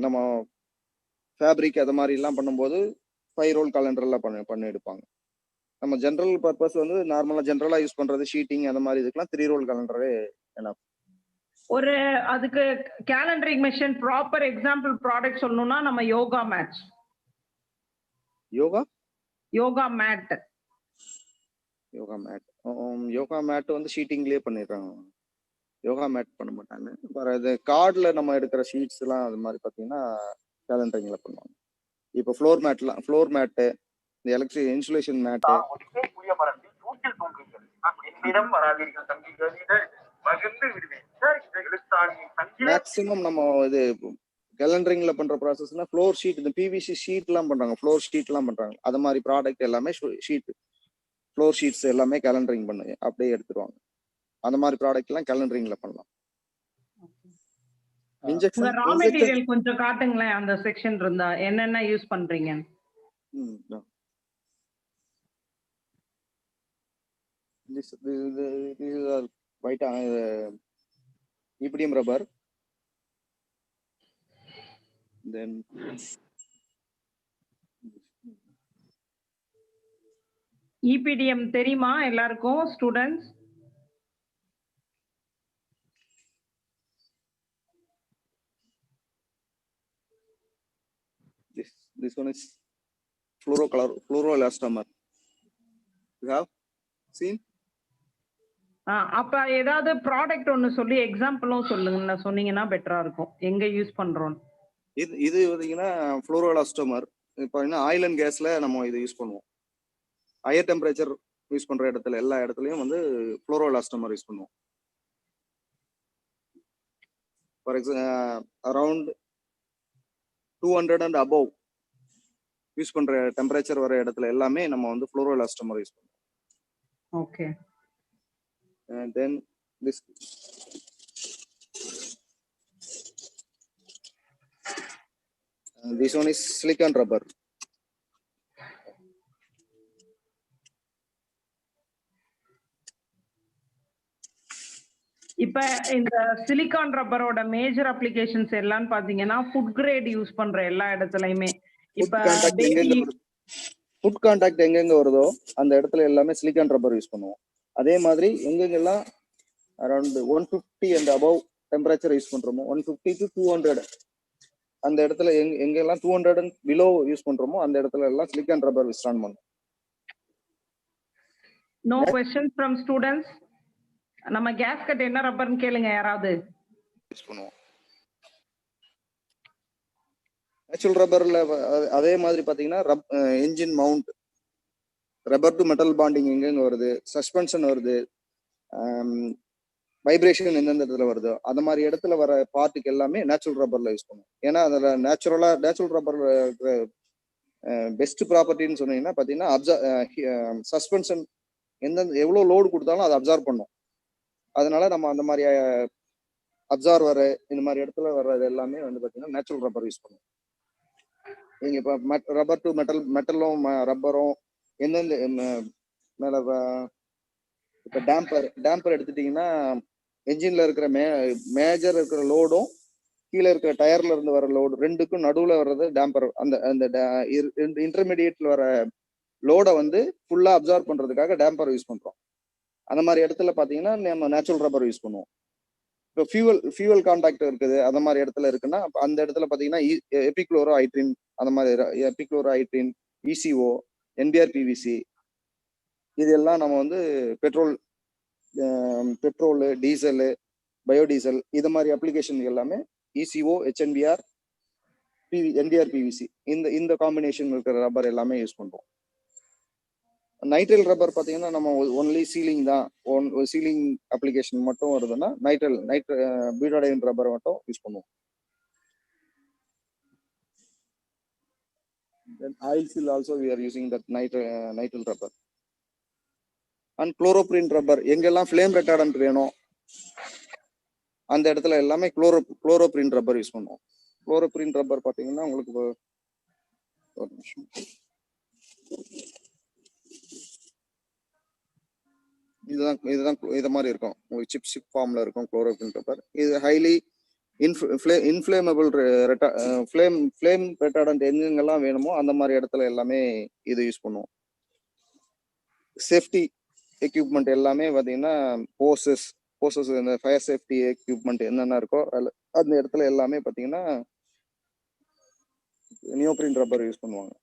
நம்ம ஃபேப்ரிக் அது மாதிரி எல்லாம் பண்ணும்போது 5 ரோல் கேலண்டர்ல பண்ணி எடுப்பாங்க. நம்ம ஜென்ரல் பர்பஸ் வந்து நார்மலா ஜென்ரலா யூஸ் பண்றது ஷீட்டிங் அந்த மாதிரி இதுக்கெல்லாம் 3 ரோல் கேலண்டரே என்ன. ஒரு அதுக்கு கேலண்டரிங் மிஷின் ப்ராப்பர் எக்ஸாம்பிள் ப்ராடக்ட் சொல்லணும்னா நம்ம யோகா மேட். யோகா மேட் வந்து ஷீட்டிங்லயே பண்ணிடுறாங்க. யோகா மேட் பண்ண மாட்டாங்க. வேற இது கார்ட்ல நம்ம எடுக்கிற ஷீட்ஸ் எல்லாம் அது மாதிரி பாத்தீங்கன்னா கேலண்டரிங்ல பண்ணுவாங்க. இப்போ ஃப்ளோர் மேட்டு, இந்த எலக்ட்ரிக் இன்சுலேஷன் மேட்டு. மேக்ஸிமம் நம்ம இது கேலண்டரிங்ல பண்ற ப்ராசஸ்னா ஃப்ளோர் ஷீட், இந்த பிவிசி ஷீட் எல்லாம் பண்றாங்க, ஃப்ளோர் ஷீட் எல்லாம் பண்றாங்க. அது மாதிரி ப்ராடக்ட் எல்லாமே ஷீட், ஃப்ளோர் ஷீட்ஸ் எல்லாமே கேலண்டரிங் பண்ணு அப்படியே எடுத்துருவாங்க. அந்த மாதிரி ப்ராடக்ட் எல்லாம் கேலண்டரிங்ல பண்ணலாம். இன்ஜெக்ஷன் ரா மெட்டீரியல் கொஞ்சம் காட்டுங்களேன், அந்த செக்ஷன் இருந்தா என்னென்ன யூஸ் பண்றீங்க? This is a white EPDM rubber. Then EPDM தெரியுமா எல்லாருக்கும் students? this one is fluoroelastomer. You have seen? அப்ப ஏதாவது ப்ராடக்ட் ஒன்னு சொல்லி எக்ஸாம்பிளும் சொல்லுங்க, சொன்னீங்கன்னா பெட்டரா இருக்கும். எங்க யூஸ் பண்றோம்? இது பாத்தீங்கன்னா ஃப்ளோரோஎலாஸ்டோமர். இப்போ ஆயில் அண்ட் கேஸ்ல நம்ம இது யூஸ் பண்ணுவோம். ஹையர் டெம்பரேச்சர் யூஸ் பண்ற இடத்துல எல்லா இடத்துலயும் வந்து ஃப்ளோரோஎலாஸ்டோமர் யூஸ் பண்ணுவோம். For example around 200 and above use பண்ற டெம்பரேச்சர் வர இடத்துல எல்லாமே நம்ம வந்து ஃப்ளோரோஎலாஸ்டோமர் யூஸ் பண்ணுவோம். Okay. And then this one is silicon rubber. இப்ப இந்த சிலிகான் ரப்பரோட மேஜர் அப்ளிகேஷன்ஸ் எல்லாம் பாத்தீங்கன்னா ஃபுட் கிரேட் யூஸ் பண்ற எல்லா இடத்துலயுமே. இப்ப ஃபுட் கான்டாக்ட் எங்கெங்க வருதோ அந்த இடத்துல எல்லாமே சிலிகான் ரப்பர் யூஸ் பண்ணுவோம். அதே மாதிரி எங்கெங்கெல்லாம் around 150 and above temperature use பண்றோமோ, 150 to 200 அந்த இடத்துல எங்கெல்லாம் 200 and below யூஸ் பண்றோமோ அந்த இடத்துல எல்லாம் சிலிகான் ரப்பர் விஸ்டாண்ட் பண்ணும். No questions from students. நம்ம கேஸ்கட் என்ன ரப்பர்னு கேளுங்க யாராவது. யூஸ் பண்ணுவோம். நேச்சுரல் ரப்பர்ல அதே மாதிரி பாத்தீங்கன்னா engine mount, rubber to metal bonding எங்கெங்க வருது, சஸ்பென்ஷன் வருது, வைப்ரேஷன் எந்தெந்த இடத்துல வருதோ அந்த மாதிரி இடத்துல வர பார்ட்டுக்கு எல்லாமே நேச்சுரல் ரப்பர்ல யூஸ் பண்ணுவோம். ஏன்னா அதில் நேச்சுரல் ரப்பர் பெஸ்ட் ப்ராப்பர்ட்டின்னு சொன்னீங்கன்னா பார்த்தீங்கன்னா சஸ்பென்ஷன் எவ்வளோ லோடு கொடுத்தாலும் அதை அப்சார்வ் பண்ணும். அதனால நம்ம அந்த மாதிரி அப்சார்வர் இந்த மாதிரி இடத்துல வர்றது எல்லாமே வந்து பார்த்தீங்கன்னா நேச்சுரல் ரப்பர் யூஸ் பண்ணுவோம். நீங்க இப்போ ரப்பர் டு மெட்டலும் ரப்பரும் எந்தெந்த மேல இப்போ டேம்பர் எடுத்துட்டீங்கன்னா என்ஜின்ல இருக்கிற மேஜர் இருக்கிற லோடும் கீழே இருக்கிற டயர்ல இருந்து வர லோடு ரெண்டுக்கும் நடுவுல வர்றது டேம்பர். அந்த இன்டர்மீடியேட்ல வர லோடை வந்து ஃபுல்லா அப்சார்வ் பண்றதுக்காக டேம்பர் யூஸ் பண்றோம். அந்த மாதிரி இடத்துல பாத்தீங்கன்னா நம்ம நேச்சுரல் ரப்பர் யூஸ் பண்ணுவோம். இப்போ ஃபியூவல் கான்டாக்ட் இருக்குது அந்த மாதிரி இடத்துல இருக்குன்னா அந்த இடத்துல பாத்தீங்கன்னா எபிக்ளோரோ ஹைட்ரின் அந்த மாதிரி எபிக்ளோரோ ஹைட்ரின், இசிஓ, என்பிஆர் பிவிசி இது எல்லாம் நம்ம வந்து பெட்ரோல், டீசல், பயோடீசல் இது மாதிரி அப்ளிகேஷன் எல்லாமே இசிஓ, ஹெச்என்பிஆர், என்பிஆர் பிவிசி இந்த காம்பினேஷன் இருக்கிற ரப்பர் எல்லாமே யூஸ் பண்றோம். நைட்ரைல் ரப்பர் பார்த்தீங்கன்னா நம்ம ஒன்லி சீலிங் தான், சீலிங் அப்ளிகேஷன் மட்டும் வருதுன்னா பியூட்டாடைன் ரப்பர் மட்டும் யூஸ் பண்ணுவோம். Then oil seal also we are using that nitrile rubber. And chloroprene rubber எங்கெல்லாம் flame retardant வேணும் அந்த இடத்துல எல்லாமே chloroprene rubber யூஸ் பண்ணுவோம். chloroprene rubber பார்த்தீங்கன்னா உங்களுக்கு ஒரு நிமிஷம் இதுதான் இது மாதிரி இருக்கும், உங்களுக்கு சிப் ஃபார்ம்ல இருக்கும் chloroprene rubber. இது ஹைலி இன்ஃப்ளேமபிள் ஃப்ளேம் ரெட்டார்டன்ட் எங்கெங்கெல்லாம் வேணுமோ அந்த மாதிரி இடத்துல எல்லாமே இது யூஸ் பண்ணுவோம். சேஃப்டி எக்யூப்மெண்ட் எல்லாமே பார்த்தீங்கன்னா ஹோசஸ் இந்த ஃபயர் சேஃப்டி எக்யூப்மெண்ட் என்னென்ன இருக்கோ அந்த இடத்துல எல்லாமே பார்த்தீங்கன்னா நியோப்ரின் ரப்பர் யூஸ் பண்ணுவாங்க.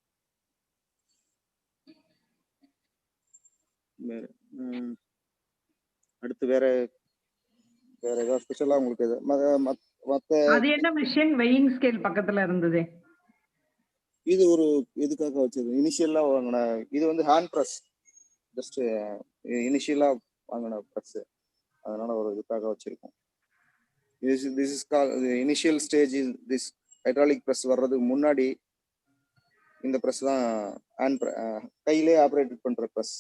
அடுத்து வேற ஏதாவது ஸ்பெஷலா உங்களுக்கு அது என்ன மிஷின் வெயிங் ஸ்கேல் பக்கத்துல இருந்தது? இது ஒரு இதுக்காக வச்சது, இனிஷியலா வாங்கின இது வந்து ஹேண்ட் பிரஸ், ஜஸ்ட் இனிஷியலா வாங்கின பிரஸ், அதனால ஒரு இதுக்காக வச்சிருக்கோம். This is call initial stage. This hydraulic press வர்றதுக்கு முன்னாடி இந்த பிரஸ் தான் கையிலே ஆப்ரேட் பண்ற பிரஸ்.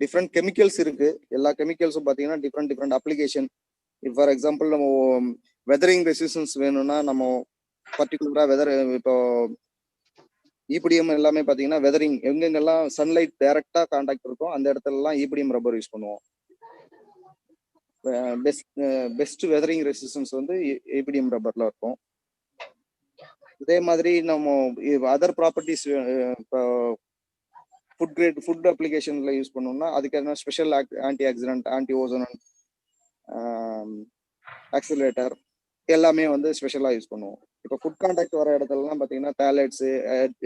டிஃப்ரெண்ட் கெமிக்கல்ஸ் இருக்கு, எல்லா கெமிக்கல்ஸும் பார்த்தீங்கன்னா டிஃப்ரெண்ட் அப்ளிகேஷன். ஃபார் எக்ஸாம்பிள் நம்ம வெதரிங் ரெசிஸ்டன்ஸ் வேணும்னா நம்ம பர்டிகுலரா இப்போ இபிடிஎம் எல்லாமே பார்த்தீங்கன்னா வெதரிங் எங்கெங்கெல்லாம் சன்லைட் டைரக்டா கான்டாக்ட் இருக்கும் அந்த இடத்துலலாம் இபிடிஎம் ரப்பர் யூஸ் பண்ணுவோம். பெஸ்ட் வெதரிங் ரெசிஸ்டன்ஸ் வந்து இபிடிஎம் ரப்பர்ல இருக்கும். இதே மாதிரி நம்ம அதர் ப்ராப்பர்ட்டிஸ் இப்போ ஃபுட் அப்ளிகேஷன்ல யூஸ் பண்ணோம்னா அதுக்கு என்ன special anti oxidant, anti ozonant, accelerator எல்லாமே வந்து ஸ்பெஷலா யூஸ் பண்ணுவோம். இப்போ ஃபுட் கான்டாக்ட் வர இடத்துலலாம் பார்த்தீங்கன்னா டேலட்ஸ்,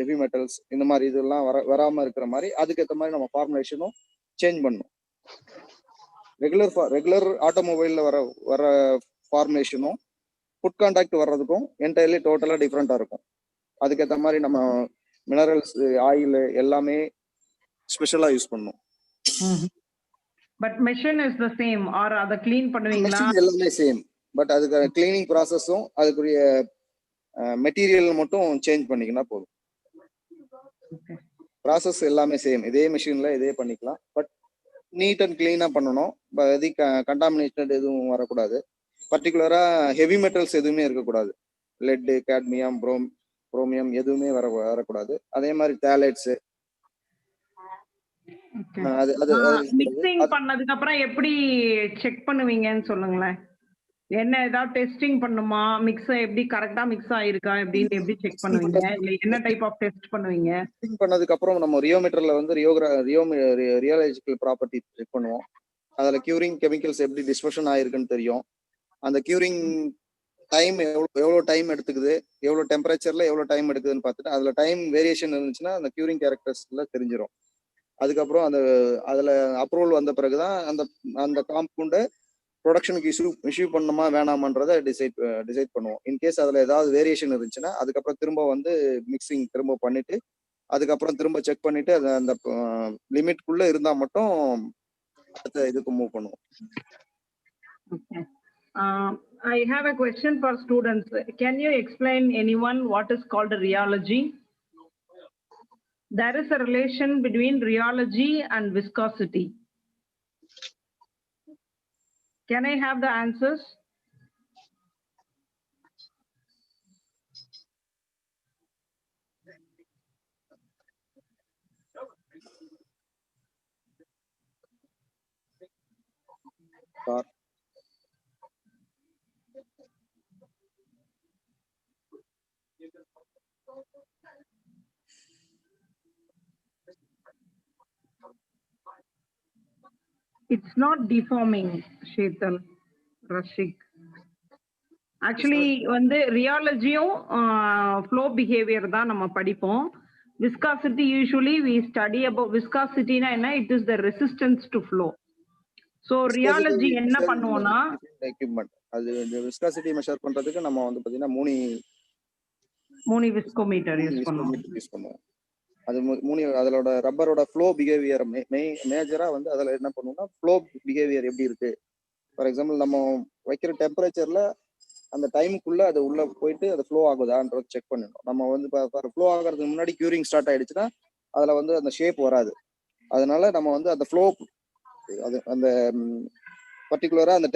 ஹெவி மெட்டல்ஸ் இந்த மாதிரி இதெல்லாம் வராம இருக்கிற மாதிரி அதுக்கேற்ற மாதிரி நம்ம ஃபார்முலேஷனும் சேஞ்ச் பண்ணணும். ரெகுலர் ஆட்டோமொபைல்ல வர ஃபார்முலேஷனும் ஃபுட் கான்டாக்ட் வர்றதுக்கும் என்டையர்லி டோட்டலா டிஃப்ரெண்டா இருக்கும். அதுக்கேற்ற மாதிரி நம்ம மினரல்ஸ், ஆயில் எல்லாமே ஸ்பெஷலா யூஸ் பண்ணும். But machine is the same or அத க்ளீன் பண்ணுவீங்களா? எல்லாமே சேம், பட் அதுக்கு க்ளீனிங் ப்ராசஸும் அதுக்குரிய மெட்டீரியல் மட்டும் சேஞ்ச் பண்ணிக்கினா போதும். ப்ராசஸ் எல்லாமே சேம், இதே மெஷின்ல இதே பண்ணிக்கலாம். பட் நீட் அண்ட் கிளீனா பண்ணணும். கண்டாமினேஷன் எதுவும் வரக்கூடாது. பர்டிகுலரா ஹெவி மெட்டல்ஸ் எதுவுமே இருக்கக்கூடாது. லெட், கேட்மியம், குரோமியம் எதுவுமே வரக்கூடாது. அதே மாதிரி டேலட்ஸ் மிக்சிங் பண்ணதுக்கு அப்புறம் எப்படி செக் பண்ணுவீங்கன்னு சொல்லுங்களேன். என்ன ஏதாவது டெஸ்டிங் பண்ணுமா? மிக்ஸ் எப்படி கரெக்ட்டா மிக்ஸ் ஆயிருக்கா எப்படின்னு எப்படி செக் பண்ணுவீங்க? இல்ல என்ன டைப் ஆஃப் டெஸ்ட் பண்ணுவீங்க? டெஸ்டிங் பண்ணதுக்கு அப்புறம் நம்ம ரியோமீட்டர்ல வந்து ரியாலஜிக்கல் ப்ராப்பர்ட்டி செக் பண்ணுவோம். அதுல கியூரிங் கெமிக்கல்ஸ் எப்படி டிஸ்பர்ஷன் ஆயிருக்குன்னு தெரியும். அந்த கியூரிங் டைம் எவ்வளோ டைம் எடுத்துக்குது, எவ்வளோ டெம்பரேச்சர்ல எவ்வளோ டைம் எடுக்குதுன்னு பார்த்துட்டு அதுல டைம் வேரியேஷன் இருந்துச்சுன்னா அந்த கியூரிங் கேரக்டர்ஸ்ல தெரிஞ்சிடும். அதுக்கப்புறம் அதுல அப்ரூவல் வந்த பிறகுதான் அந்த காம்பவுண்டை ப்ரொடக்ஷனுக்கு இஷ்யூ பண்ணணுமா வேணாமான்றதை டிசைட் பண்ணுவோம். இன்கேஸ் அதுல ஏதாவது வேரியேஷன் இருந்துச்சுன்னா அதுக்கப்புறம் திரும்ப வந்து மிக்சிங் திரும்ப பண்ணிட்டு அதுக்கப்புறம் திரும்ப செக் பண்ணிட்டு அது அந்த லிமிட்குள்ள இருந்தா மட்டும் அடுத்த இதுக்கு மூவ் பண்ணுவோம். Okay. I have a question for students. Can you explain anyone what is called rheology? There is a relation between rheology and viscosity. Can I have the answers? Sir. It's not deforming, Sheetal, Rashik. Actually, வந்து rheology-யும் flow behavior தான் நம்ம படிப்போம். Viscosity, usually we study about viscosity na enna, it is the resistance to flow. So rheology என்ன பண்ணுவோம்னா equipment அது viscosity measure பண்றதுக்கு நம்ம வந்து பாத்தீங்கன்னா மூணு விஸ்கோமீட்டர் யூஸ் பண்ணுவோம். அது அதோட ரப்பரோட ஃப்ளோ பிஹேவியர் மேஜரா வந்து அதுல என்ன பண்ணுவோம்னா ஃப்ளோ பிஹேவியர் எப்படி இருக்கு. ஃபார் எக்ஸாம்பிள் நம்ம வைக்கிற டெம்பரேச்சர்ல அந்த டைமுக்குள்ள அது உள்ள போயிட்டு அது ஃப்ளோ ஆகுதான்றத செக் பண்ணிடணும். நம்ம வந்து ஃப்ளோ ஆகிறதுக்கு முன்னாடி கியூரிங் ஸ்டார்ட் ஆயிடுச்சுன்னா அதுல வந்து அந்த ஷேப் வராது. அதனால நம்ம வந்து அந்த ஃப்ளோ அது அந்த பர்டிகுலரா அந்த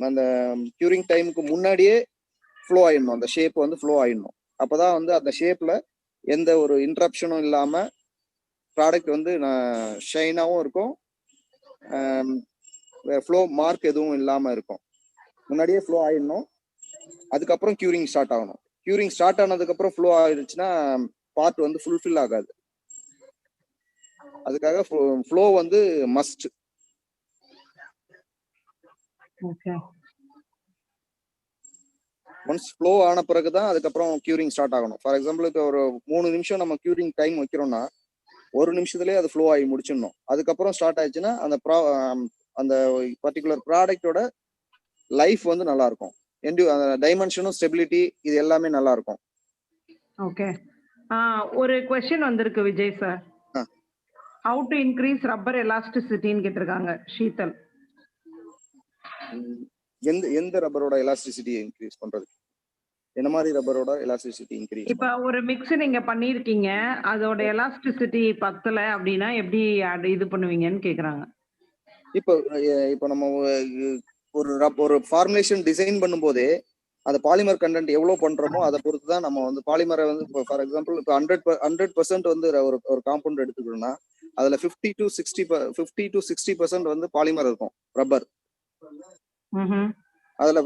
அந்த கியூரிங் டைமுக்கு முன்னாடியே ஃப்ளோ ஆயிடணும். அந்த ஷேப் வந்து ஃப்ளோ ஆயிடணும். அப்பதான் வந்து அந்த ஷேப்ல எந்த ஒரு இன்டரப்ஷனும் இல்லாம ப்ராடக்ட் வந்து ஷைனாவும் இருக்கும், ஃப்ளோ மார்க் எதுவும் இல்லாம இருக்கும். முன்னாடியே ஃப்ளோ ஆயிடணும். அதுக்கப்புறம் கியூரிங் ஸ்டார்ட் ஆகணும். கியூரிங் ஸ்டார்ட் ஆனதுக்கு அப்புறம் ஃப்ளோ ஆயிடுச்சுன்னா பார்ட் வந்து ஃபுல்ஃபில் ஆகாது. அதுக்காக ஃப்ளோ வந்து மஸ்ட். ஓகே. ஒன்ஸ் ஃப்ளோ ஆன பிறகுதான் அதுக்கப்புறம் கியூரிங் ஸ்டார்ட் ஆகணும். ஃபார் எக்ஸாம்பிள் இப்போ ஒரு 3 நிமிஷம் நம்ம கியூரிங் டைம் வைக்கிறோம்னா 1 நிமிஷத்துலயே அது ஃப்ளோ ஆகி முடிச்சிடணும். அதுக்கப்புறம் ஸ்டார்ட் ஆயிடுச்சுன்னா அந்த பர்டிகுலர் ப்ராடக்டோட லைஃப் வந்து நல்லா இருக்கும். டைமென்ஷனும் ஸ்டெபிலிட்டி இது எல்லாமே நல்லா இருக்கும். ஓகே. ஒரு क्वेश्चन வந்திருக்கு Vijay sir. How to increase rubber elasticity ன்னு கேட்டிருக்காங்க ஷீதல். எந்த ரப்பரோட எலாஸ்டிசிட்டி இன்க்ரீஸ் பண்றது? என்ன மாதிரி ரப்பரோட எலாஸ்டிசிட்டி இன்க்ரீஸ்? இப்ப ஒரு மிக்ஸ் நீங்க பண்ணிருக்கீங்க, அதோட எலாஸ்டிசிட்டி பத்தல அப்படின்னா எப்படி இது பண்ணுவீங்கன்னு கேக்குறாங்க. இப்போ நம்ம ஒரு ஃபார்முலேஷன் டிசைன் பண்ணும்போதே அந்த பாலிமர் கண்டென்ட் எவ்வளவு பண்றோமோ அதை பொறுத்து தான் நம்ம வந்து பாலிமரை வந்து ஃபார் எக்ஸாம்பிள் இப்போ 100% வந்து ஒரு காம்பவுண்ட் எடுத்துக்கணும்னா அதுல 50 to 60% வந்து பாலிமர் இருக்கும் ரப்பர். அதுல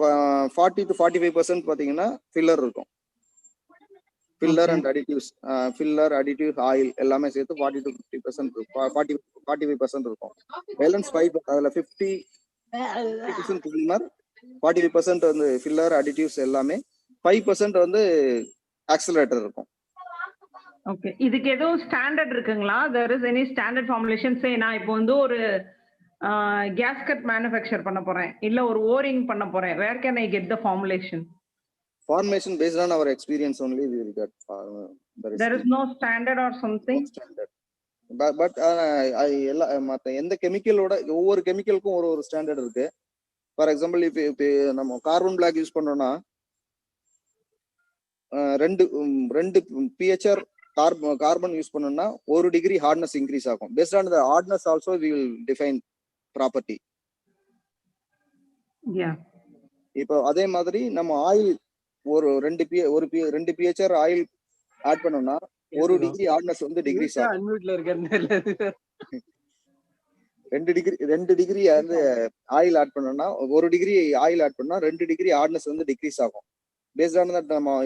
40 to 45% பாத்தீங்கன்னா ஃபில்லர் இருக்கும். Filler and additives, additive oil எல்லாமே சேர்த்து 40 to 50% 45% இருக்கும். பேலன்ஸ் 5 அதுல 50% பாலிமர், 45% வந்து ஃபில்லர் அடிட்டிவ்ஸ் எல்லாமே, 5% வந்து ஆக்சிலரேட்டர் இருக்கும். ஓகே. இதுக்கு எதுவும் ஸ்டாண்டர்ட் இருக்குங்களா? there is any standard formulation? say நான் இப்போ வந்து ஒரு கேஸ்கட் மேனுஃபேக்சர் பண்ண போறேன், இல்ல ஒரு ஓரிங் பண்ண போறேன். where can I get the formulation? Formulation based on our experience only we will get. There is no standard or something? No standard. But மத்த எந்த கெமிக்கலோட ஒவ்வொரு கெமிக்கலுக்கும் ஒரு ஸ்டாண்டர்ட் இருக்கு. ஃபார் எக்ஸாம்பிள் இப்போ நம்ம கார்பன் பிளாக் யூஸ் பண்றோம்னா 2 pHr கார்பன் யூஸ் பண்ணோம்னா 1 degree hardness increase ஆகும். Based on the hardness also we will define property. இப்போ அதே மாதிரி நம்ம ஆயில் ஒரு 2 pHr ஆயில் ஆட் பண்ணோம்னா 1 டிகிரி ஹார்ட்னஸ் வந்து டிகிரீஸ் ஆகும். 2 டிகிரி வந்து ஆயில் ஆட் பண்ணோம்னா 1 டிகிரி ஆயில் ஆட் பண்ணா 2 டிகிரி ஹார்ட்னஸ் வந்து டிக்ரீஸ் ஆகும். பேஸ்ட் ஆன் தட் நம்ம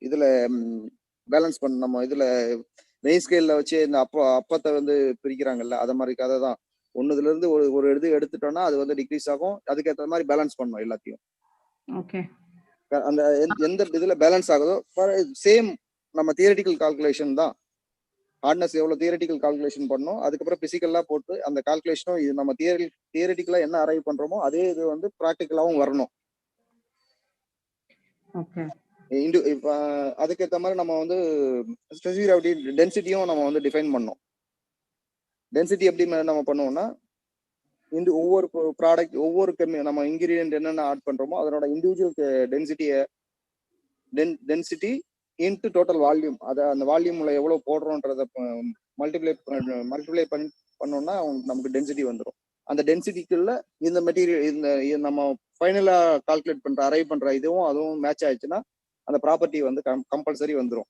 இதுல பேலன்ஸ் பண்ண நம்ம இதுல வெய் ஸ்கேல்ல வச்சு இந்த அப்பத்தை வந்து பிரிக்கிறாங்கல்ல, அத மாதிரி கதை தான். ஒண்ணுல இருந்து ஒரு இது எடுத்துட்டோம்னா அது வந்து டிக்ரீஸ் ஆகும். அதுக்கேற்ற மாதிரி பேலன்ஸ் பண்ணணும் எல்லாத்தையும். ஓகே. அந்த எந்த இதுல பேலன்ஸ் ஆகுதோ சேம் நம்ம தியரிட்டிக்கல் கால்குலேஷன் தான். ஹார்ட்னஸ் எவ்வளவு தியரிட்டிக்கல் கால்குலேஷன் பண்ணோம், அதுக்கப்புறம் பிசிக்கலா போட்டு அந்த கால்குலேஷனும் இது நம்ம தியரிட்டிக்கலா என்ன அரைவ் பண்றோமோ அதே இது வந்து ப்ராக்டிக்கலாவும் வரணும். ஓகே. இப்போ அதுக்கேற்ற மாதிரி நம்ம வந்து ஸ்பெசிஃபிக் கிராவிட்டி டென்சிட்டியும் நம்ம வந்து டிஃபைன் பண்ணோம். டென்சிட்டி எப்படி நம்ம பண்ணுவோம்னா ஒவ்வொரு ப்ராடக்ட் ஒவ்வொரு நம்ம இன்கிரீடியன்ட் என்னென்ன ஆட் பண்றோமோ அதனோட individual density into total volume, அதை அந்த வால்யூம்ல எவ்வளவு போடுறோன்றத மல்டிப்ளை பண்ணோம்னா நமக்கு டென்சிட்டி வந்துடும். அந்த டென்சிட்டிக்குள்ள இந்த மெட்டீரியல் இந்த நம்ம ஃபைனலா கால்குலேட் பண்ற அரைவ் பண்ற இதுவும் அதுவும் மேட்ச் ஆயிடுச்சுன்னா அந்த ப்ராப்பர்ட்டி வந்து கம்பல்சரி வந்துடும்.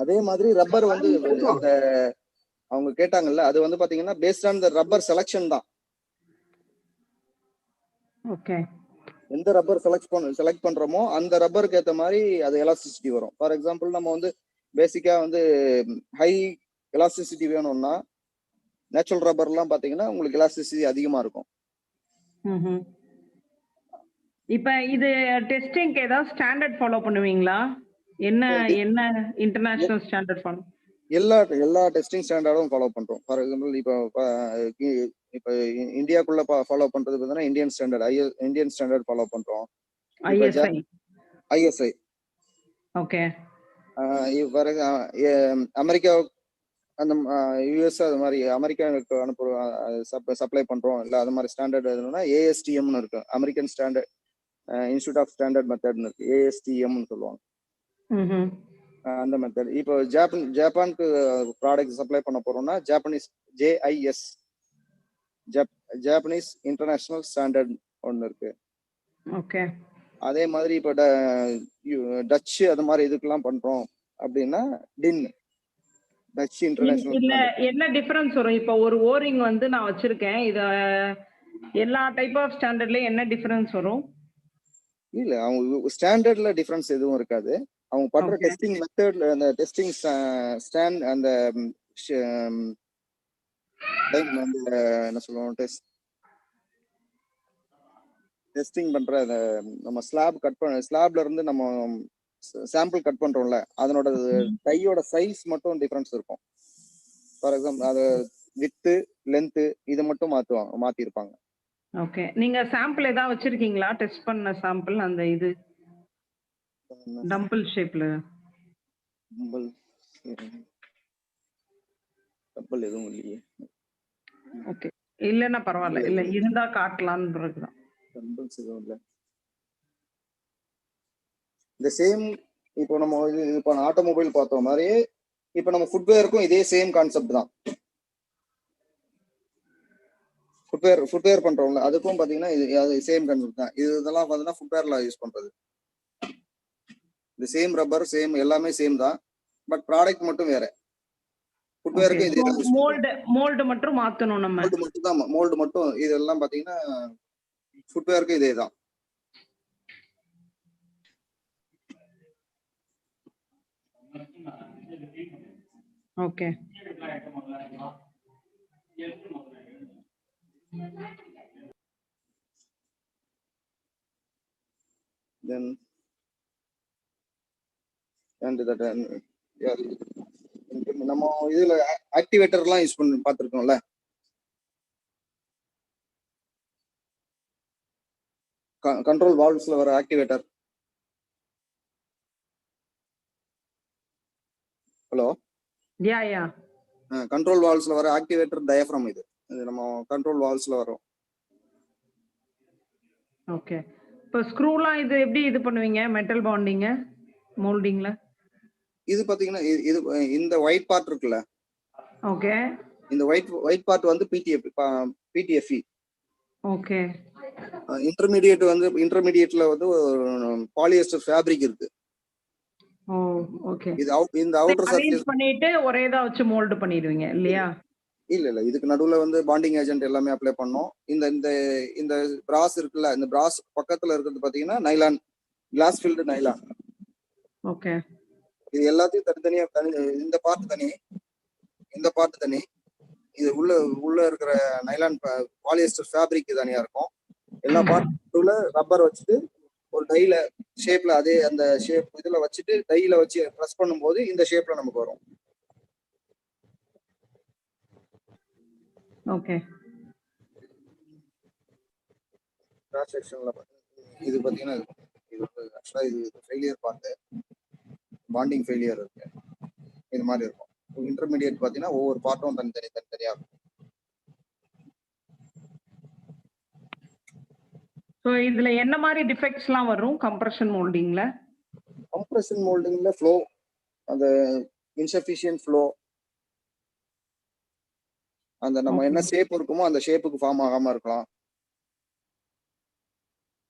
அதே மாதிரி ரப்பர் வந்து அந்த அவங்க கேட்டாங்கல்ல, அது வந்து பாத்தீங்கன்னா based on the rubber selection தான். ஓகே, எந்த ரப்பர் செலக்ட் பண்றோமோ அந்த ரப்பருக்கு ஏற்ற மாதிரி அது எலாஸ்டிசிட்டி வரும். ஃபார் எக்ஸாம்பிள் நம்ம வந்து பேசிக்கா வந்து ஹை எலாஸ்டிசிட்டி வேணும்னா நேச்சுரல் ரப்பர்லாம் பாத்தீங்கன்னா உங்களுக்கு எலாஸ்டிசிட்டி அதிகமா இருக்கும். இப்ப இது டெஸ்டிங்க்கு ஏதாவது ஸ்டாண்டர்ட் ஃபாலோ பண்ணுவீங்களா? என்ன என்ன இன்டர்நேஷனல் ஸ்டாண்டர்ட் ஃபாலோ? எல்லா டெஸ்டிங் ஸ்டாண்டர்டும் ஃபாலோ பண்றோம். ஃபார் எக்ஸாம்பிள் இப்போ இந்தியாக்குள்ள ஃபாலோ பண்றது பார்த்தீங்கன்னா இந்தியன் ஸ்டாண்டர்ட் ஃபாலோ பண்றோம். ISI. ஓகே. அமெரிக்கா அந்த US அது மாதிரி அமெரிக்காவுக்கு அனுப்புறோம் சப்ளை பண்றோம் இல்ல அது மாதிரி ஸ்டாண்டர்ட் எதுனா ASTMனு இருக்கு, American standard institute of standard மெத்தட்னு இருக்கு, ASTMனு சொல்லுவாங்க. அந்த மெத்தட். இப்போ ஜப்பானுக்கு ப்ராடக்ட் சப்ளை பண்ண போறோம்னா Japanese JIS, Japanese international standard ஒன்று இருக்கு. ஓகே. அதே மாதிரி இப்போ டச் அது மாதிரி இதுக்கெல்லாம் பண்றோம் அப்படின்னா டின், டச் இன்டர்நேஷனல். இல்ல என்ன டிஃபரன்ஸ் வரும்? இப்போ ஒரு ஓரிங் வந்து நான் வச்சிருக்கேன், இத எல்லா டைப் ஆஃப் ஸ்டாண்டர்ட்லயும் என்ன டிஃபரன்ஸ் வரும்? இல்ல அவங்க ஸ்டாண்டர்ட்ல டிஃபரன்ஸ் எதுவும் இருக்காது. அவங்க பண்ற டெஸ்டிங் மெத்தட்ல அந்த டெஸ்டிங் ஸ்டாண்ட் அந்த என்ன சொல்லுவோம் டெஸ்டிங் பண்ற நம்ம ஸ்லாப்ல இருந்து நம்ம சாம்பிள் கட் பண்றோம்ல, அதனோட டையோட சைஸ் மட்டும் டிஃபரன்ஸ் இருக்கும். ஃபார் எக்ஸாம்பிள் அது வித்து லென்த் இது மட்டும் மாத்திருப்பாங்க. ஓகே. நீங்க சாம்பிள் ஏதாவது வச்சிருக்கீங்களா? டெஸ்ட் பண்ண சாம்பிள் அந்த இது டம்பிள் ஷேப்ல? டம்பிள் எதுவும் இல்லையே. ஓகே, இல்லன்னா பரவாயில்ல, இல்ல இருந்தா காட்டலாம்ன்றதுதான். டம்பிள்ஸ் எதுவும் இல்ல. இந்த சேம் இப்போ நம்ம இப்போ ஆட்டோமொபைல் பார்த்தோம் மாதிரி இப்போ நம்ம ஃபுட்வேருக்கும் இதே சேம் கான்செப்ட் தான். ஃபுட்வேர் பண்றோம்ல அதுக்கும் பாத்தீங்கன்னா இது சேம் கான்செப்ட் தான். இதெல்லாம் பாத்தீங்கன்னா ஃபுட்வேர்ல யூஸ் பண்றது. இந்த சேம் ரப்பர் சேம் எல்லாமே சேம் தான், பட் ப்ராடக்ட் மட்டும் வேற. ஃபுட்வேருக்கு இதே மோல்ட் மட்டும் மாத்தணும் நம்ம. மோல்ட் மட்டும் இதெல்லாம் பாத்தீங்கன்னா ஃபுட்வேருக்கு இதே தான். ஓகே. Then and that நம்ம இதுல ஆக்டிவேட்டர்லாம் யூஸ் பண்ணி பார்த்திருக்கோம்ல, கண்ட்ரோல் வால்வ்ஸ்ல வர ஆக்டிவேட்டர். ஹலோ, யா கண்ட்ரோல் வால்வ்ஸ்ல வர ஆக்டிவேட்டர் டயஃப்ரம் இது நம்ம கண்ட்ரோல் வால்வ்ஸ்ல வரும். ஓகே. இப்போ ஸ்க்ரூலாம் இது எப்படி இது பண்ணுவீங்க? மெட்டல் பாண்டிங் மோல்டிங்ல இது பாத்தீங்கன்னா இது இந்த ஒயிட் பார்ட் இருக்குல்ல, ஓகே, இந்த ஒயிட் பார்ட் வந்து PTFE. ஓகே. இன்டர்மீடியேட்ல வந்து பாலியஸ்டர் ஃபேப்ரிக் இருக்கு. ஓ, ஓகே. இது இந்த அவுட்டர் சர்ஃபேஸ் பண்ணிட்டு ஒரேதா வச்சு மோல்ட் பண்ணிடுவீங்க இல்லையா? இல்ல இதுக்கு நடுவுல வந்து பாண்டிங் ஏஜென்ட் எல்லாமே அப்ளை பண்ணோம். இந்த பிராஸ் இருக்குல்ல, இந்த பிராஸ் பக்கத்துல இருக்கிறது பாத்தீங்கன்னா nylon, glass filled nylon. Okay. இது எல்லாத்தையும் தனித்தனியா இந்த பார்ட் தனி, இந்த பார்ட் தனி. இது உள்ள இருக்கிற நைலான் பாலியஸ்டர் ஃபேப்ரிக் தனியா இருக்கும். எல்லா பார்ட்டுல ரப்பர் வச்சுட்டு ஒரு டைல ஷேப்ல அதே அந்த ஷேப் இதுல வச்சுட்டு டைல வச்சு பிரஸ் பண்ணும்போது இந்த ஷேப்ல நமக்கு வரும். ஓகே. கிராஸ் செக்ஷன்ல இது பார்த்தீங்கன்னா இது வந்து ஆக்சுவலாக இது ஃபெயிலியர் பார்த்து பாண்டிங் ஃபெயிலியர் இருக்கு, இது மாதிரி இருக்கும். இன்டர்மீடியட் பார்த்தீங்கன்னா ஒவ்வொரு பார்ட்டும் தனித்தனியாக இருக்கும். ஸோ இதுல என்ன மாதிரி டிஃபெக்ட்ஸ்லாம் வரும் கம்ப்ரஷன் மோல்டிங்ல? கம்ப்ரஷன் மோல்டிங்ல ஃப்ளோ, அந்த இன்சஃபிஷியன்ட் ஃப்ளோ, அந்த நம்ம என்ன ஷேப் இருக்குமோ அந்த ஷேப்புக்கு ஃபார்ம் ஆகாம இருக்கலாம்.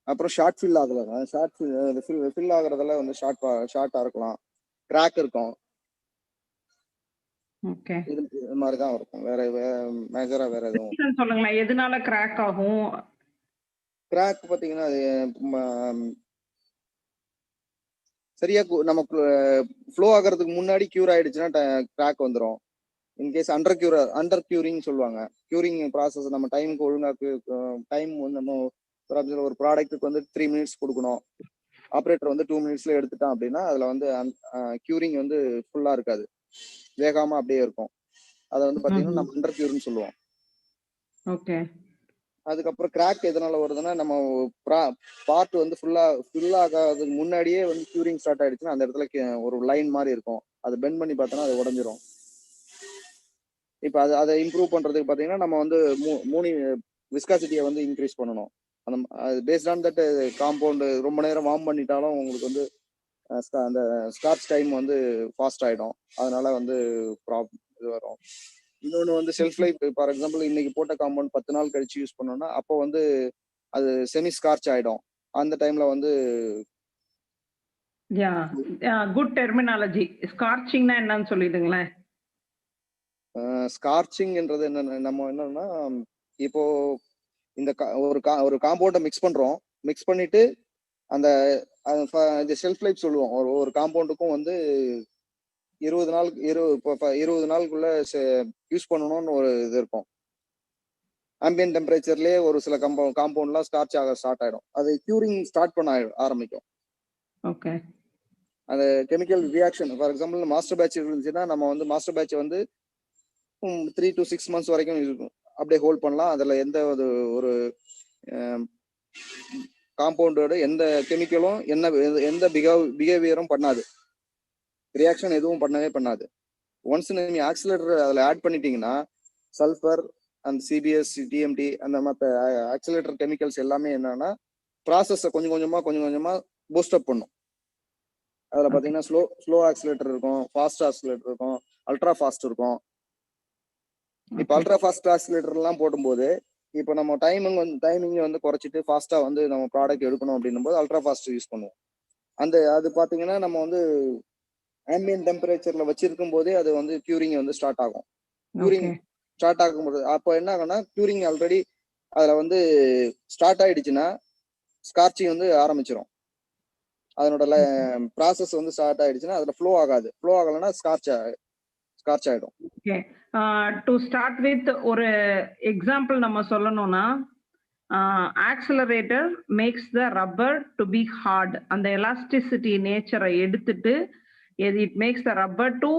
அப்புறம் ஷார்ட் ஃபில் ஆகலாம், ஷார்ட் ஃபில் ஆகுறதுல வந்து ஷார்ட்டா இருக்கலாம், கிராக் இருக்கும். ஓகே, இது மாதிரி தான் இருக்கும். வேற மேஜரா வேற எதுவும் சொல்லுங்களேன் எதனால கிராக் ஆகும்? கிராக் பாத்தீங்கன்னா அது சரியா நமக்கு ஃப்ளோ ஆகிறதுக்கு முன்னாடி கியூர் ஆயிடுச்சுன்னா கிராக் வந்துடும். இன்கேஸ் அண்டர் கியூரிங் சொல்லுவாங்க. கியூரிங் ப்ராசஸ் நம்ம டைமுக்கு ஒழுங்கா டைம் வந்து நம்ம ஒரு ப்ராடக்ட்டுக்கு வந்து 3 மினிட்ஸ் கொடுக்கணும், ஆப்ரேட்டர் வந்து 2 மினிட்ஸ்ல எடுத்துட்டான் அப்படின்னா அதுல வந்து கியூரிங் வந்து ஃபுல்லா இருக்காது, வேகாம அப்படியே இருக்கும். அதை வந்து பாத்தீங்கன்னா நம்ம அண்டர் கியூரிங் சொல்லுவோம். ஓகே. அதுக்கப்புறம் கிராக் எதனால வருதுன்னா நம்ம பார்ட் வந்து ஃபில் ஆகாததுக்கு முன்னாடியே வந்து கியூரிங் ஸ்டார்ட் ஆயிடுச்சுன்னா அந்த இடத்துல ஒரு லைன் மாதிரி இருக்கும், அது பெண்ட் பண்ணி பார்த்தோன்னா அது உடஞ்சிரும். இப்போ அதை இம்ப்ரூவ் பண்றதுக்கு பாத்தீங்கன்னா நம்ம வந்து விஸ்காசிட்டியை வந்து இன்க்ரீஸ் பண்ணணும். அது பேஸ்ட் ஆன் தட் காம்பவுண்ட் ரொம்ப நேரம் வார்ம் பண்ணிட்டாலும் உங்களுக்கு வந்து அந்த ஸ்காட்ச் டைம் வந்து ஃபாஸ்ட் ஆயிடும், அதனால வந்து இது வரும். இன்னொன்று வந்து செல்ஃப் லைஃப், ஃபார் எக்ஸாம்பிள் இன்னைக்கு போட்ட காம்பவுண்ட் 10 நாள் கழிச்சு யூஸ் பண்ணோம்னா அப்போ வந்து அது செமி ஸ்கார்ச் ஆயிடும். அந்த டைம்ல வந்து குட் டெர்மினாலஜி. ஸ்கார்ச்சிங்னா என்னன்னு சொல்லிடுங்களேன். ஸ்கார்ச்சிங்ன்றது நம்ம என்னன்னா இப்போ இந்த ஒரு காம்பவுண்டை மிக்ஸ் பண்றோம், மிக்ஸ் பண்ணிட்டு அந்த ஷெல்ஃப் லைஃப் சொல்லுவோம். ஒரு காம்பவுண்டுக்கும் வந்து 20 நாளுக்குள்ள யூஸ் பண்ணணும்னு ஒரு இது இருக்கும். ஆம்பியன்ட் டெம்பரேச்சர்லயே ஒரு சில காம்பவுண்ட்லாம் ஸ்டார்ட் ஆயிடும், அது கியூரிங் ஸ்டார்ட் பண்ண ஆரம்பிக்கும். ஓகே. அந்த chemical reaction, for example master batch இருந்துச்சுன்னா நம்ம வந்து மாஸ்டர் பேட்ச் வந்து 3 to 6 months வரைக்கும் இருக்கும், அப்படியே ஹோல்ட் பண்ணலாம். அதுல எந்த ஒரு காம்பவுண்டோட எந்த கெமிக்கலும் எந்த பிஹேவியரும் பண்ணாது, ரியாக்ஷன் எதுவும் பண்ணவே பண்ணாது. ஒன்ஸ் நீங்க ஆக்சிலேட்டர் அதில் ஆட் பண்ணிட்டீங்கன்னா சல்ஃபர் அந்த சிபிஎஸ் டிஎம்டி அந்த மற்ற ஆக்சிலேட்டர் கெமிக்கல்ஸ் எல்லாமே என்னன்னா ப்ராசஸை கொஞ்சம் கொஞ்சமா பூஸ்ட் அப் பண்ணும். அதில் பார்த்தீங்கன்னா ஸ்லோ ஆக்சிலேட்டர் இருக்கும், ஃபாஸ்ட் ஆக்சிலேட்டர் இருக்கும், அல்ட்ரா ஃபாஸ்ட் இருக்கும். இப்போ அல்ட்ரா ஃபாஸ்ட் ஆக்சிலேட்டர்லாம் போடும்போது இப்போ நம்ம டைமிங் வந்து குறைச்சிட்டு ஃபாஸ்டா வந்து நம்ம ப்ராடக்ட் எடுக்கணும் அப்படின்னும் போது அல்ட்ரா ஃபாஸ்ட் யூஸ் பண்ணுவோம். அது பார்த்தீங்கன்னா நம்ம வந்து ஆம்பியன்ட் டெம்பரேச்சர்ல வச்சிருக்கும் போதே அது வந்து கியூரிங் வந்து ஸ்டார்ட் ஆகும். கியூரிங் ஸ்டார்ட் ஆகும்போது அப்போ என்ன ஆகும்னா கியூரிங் ஆல்ரெடி அதுல வந்து ஸ்டார்ட் ஆயிடுச்சுன்னா ஸ்கார்ச்சிங் வந்து ஆரம்பிச்சிடும். அதனோட ப்ராசஸ் வந்து ஸ்டார்ட் ஆயிடுச்சுன்னா அதுல ஃப்ளோ ஆகலைன்னா ஸ்கார்ச் ஆயிடும். ஓகே. டு ஸ்டார்ட் வித் ஒரு எக்ஸாம்பிள் நம்ம சொல்லணும்னா accelerator makes the rubber to be hard. அந்த எலாஸ்டிசிட்டி நேச்சரை எடுத்துட்டு it makes the rubber to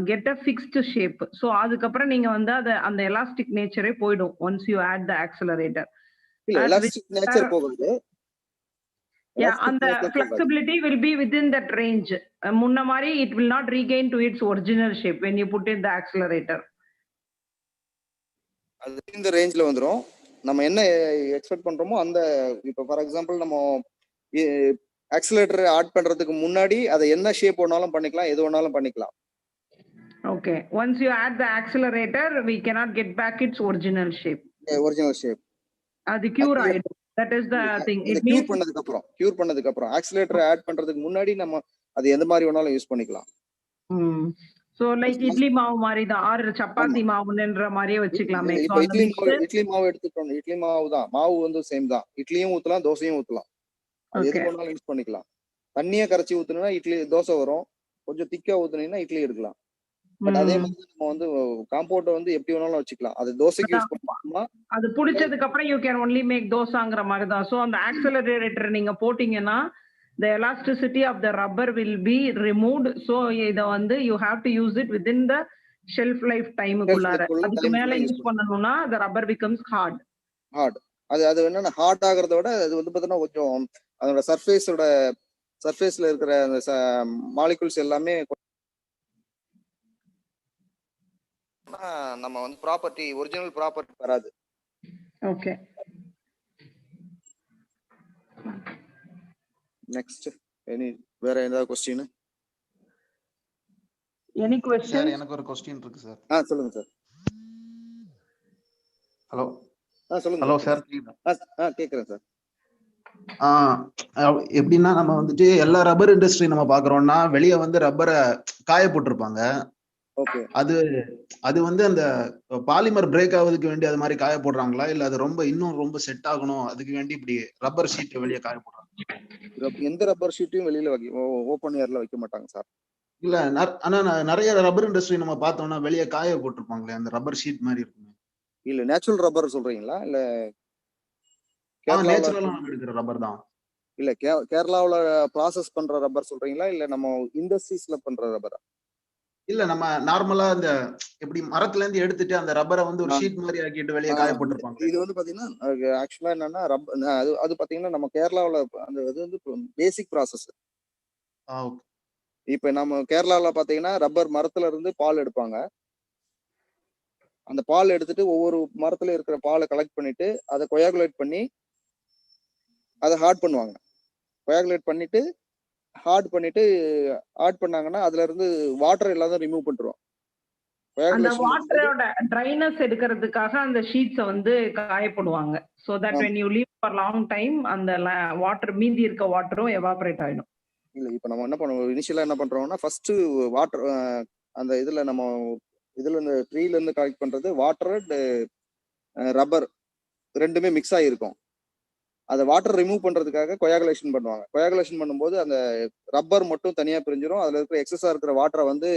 get a fixed shape. So அதுக்கப்புறம் நீங்க வந்து அந்த எலாஸ்டிக் நேச்சரே போய்டும் once you add the accelerator. இல்ல எலாஸ்டிக் நேச்சர் போகுது. அந்த flexibility will be within that range. முன்ன மாதிரி it will not regain to its original shape when you put in the accelerator. அது இந்த ரேஞ்ச்ல வந்துரும். நம்ம என்ன எக்ஸ்பெக்ட் பண்றோமோ அந்த இப்போ ஃபார் எக்ஸாம்பிள் நம்ம ஆக்சிலேட்டர் ஆட் பண்றதுக்கு முன்னாடி அதை என்ன ஷேப் வேணாலும் பண்ணிக்கலாம், எது வேணாலும் பண்ணிக்கலாம். Okay, once you add the accelerator we cannot get back its original shape. அது கியூர் ஆயிடும். That is the thing. It means cure பண்ணதுக்கு அப்புறம் ஆக்சிலேட்டர் ஆட் பண்றதுக்கு முன்னாடி நம்ம அது எந்த மாதிரி வேணாலும் யூஸ் பண்ணிக்கலாம். சோ லைக் இட்லி மாவு மாதிரி தான் ஆர் சப்பாத்தி மாவுன்ற மாதிரியே வச்சுக்கலாமே. இப்போ இட்லி மாவு எடுத்துட்டோம், இட்லி மாவு தான், மாவு வந்து சேம் தான், இட்லியும் ஊத்தலாம் தோசையும் ஊத்தலாம், அது எது வேணாலும் யூஸ் பண்ணிக்கலாம். தண்ணியா கரைச்சி ஊத்துனா இட்லி தோசை வரும், கொஞ்சம் திக்கா ஊத்துனீங்கன்னா இட்லி எடுக்கலாம். பட் அதே மாதிரி நம்ம வந்து காம்பவுண்ட் வந்து எப்படி வேணாலும் வச்சுக்கலாம், அது தோசைக்கு யூஸ் பண்ணலாம். அது புடிச்சதுக்கு அப்புறம் you can only make தோசாங்கற மாதிரி தான். சோ அந்த ஆக்சிலரேட்டர் நீங்க போடிங்கன்னா the elasticity of the rubber will be removed. So இத வந்து you have to use it within the shelf life time குள்ளார. அதுக்கு மேல யூஸ் பண்ணனும்னா the rubber becomes hard. அது என்னன்னா ஹார்ட் ஆகிறத விட அது வந்து பார்த்தீங்கன்னா கொஞ்சம் அதோட சர்ஃபேஸ்ல இருக்கிற அந்த மாலிகுல்ஸ் எல்லாமே நம்ம வந்து ப்ராப்பர்ட்டி ஒரிஜினல் ப்ராப்பர்ட்டி வராது. ஓகே. நெக்ஸ்ட் வேற ஏதாவது கொஸ்டின்? Any question? சார் எனக்கு ஒரு क्वेश्चन இருக்கு சார். சொல்லுங்க சார். ஹலோ சொல்லுங்க. Hello sir. கேக்குறேன் சார். எப்படின்னா நம்ம வந்துட்டு எல்லா ரப்பர் இண்டஸ்ட்ரி நம்ம பாக்குறோம்னா வெளியே வந்து ரப்பரை காய போட்டிருப்பாங்க. ஓகே. அது வந்து அந்த பாலிமர் பிரேக் ஆகுறதுக்கு வேண்டி அது மாதிரி காய போடுறாங்களா இல்ல அது இன்னும் ரொம்ப செட் ஆகணும் அதுக்கு வேண்டி இப்படி ரப்பர் ஷீட் வெளியே காய போடுறாங்க? எந்த ரப்பர் ஷீட்டையும் வெளியில ஓப்பன் ஏர்ல வைக்க மாட்டாங்க சார். இல்ல ஆனா நிறைய ரப்பர் இண்டஸ்ட்ரி நம்ம பார்த்தோம்னா வெளியே காய போட்டிருப்பாங்களே அந்த ரப்பர் ஷீட் மாதிரி இருக்கும். இல்ல நேச்சுரல் ரப்பர் சொல்றீங்களா இல்ல நேச்சுரலா எடுக்கிற ரப்பர் தான்? இல்ல கேரளாவுல ப்ராசஸ் பண்ற ரப்பர் சொல்றீங்களா இல்ல நம்ம இண்டஸ்ட்ரீஸ்ல பண்ற ரப்பரா? இல்ல நம்ம நார்மலா இந்த எப்படி மரத்துல இருந்து எடுத்துட்டு அந்த ரப்பரை வந்து ஒரு ஷீட் மாதிரி ஆக்கிட்டு வெளியே காய போட்டிருப்பாங்க. இது வந்து பாத்தீங்கன்னா ஆக்சுவலா என்னன்னா அது பாத்தீங்கன்னா நம்ம கேரளாவுல அந்த இது வந்து பேசிக் ப்ராசஸ். இப்ப நம்ம கேரளாவுல பாத்தீங்கன்னா ரப்பர் மரத்துல இருந்து பால் எடுப்பாங்க. அந்த பால் எடுத்துட்டு ஒவ்வொரு மரத்துல இருக்கிற பாலை கலெக்ட் பண்ணிட்டு அதை கொயாகுலேட் பண்ணி அதை ஹார்ட் பண்ணுவாங்க. கொயாகுலேட் பண்ணிட்டு ஹார்ட் பண்ணாங்கன்னா அதுல இருந்து வாட்டர் எல்லாத்தையும் ரிமூவ் பண்ணிடுவோம். அந்த வாட்டரோட ட்ரைனஸ் எடுக்கிறதுக்காக அந்த ஷீட்ஸை வந்து காயப்படுவாங்க. so that when you leave for long time அந்த வாட்டர் மீதி இருக்க வாட்டரும் எவாபரேட் ஆயிடும். இல்ல இப்ப நம்ம என்ன பண்ணுவோம், இனிஷியலா என்ன பண்றோம்னா ஃபர்ஸ்ட் வாட்டர் அந்த இதுல நம்ம இந்த ட்ரீல இருந்து கலெக்ட் பண்றது வாட்டர் அண்ட் ரப்பர் ரெண்டுமே மிக்ஸ் ஆகிருக்கும். அதை வாட்டர் ரிமூவ் பண்றதுக்காக கொயாகுலேஷன் பண்ணுவாங்க. கொயாகுலேஷன் பண்ணும்போது அந்த ரப்பர் மட்டும் தனியா பிரிஞ்சிடும். அதுல இருக்கிற எக்ஸஸா இருக்கிற வாட்டரை வந்து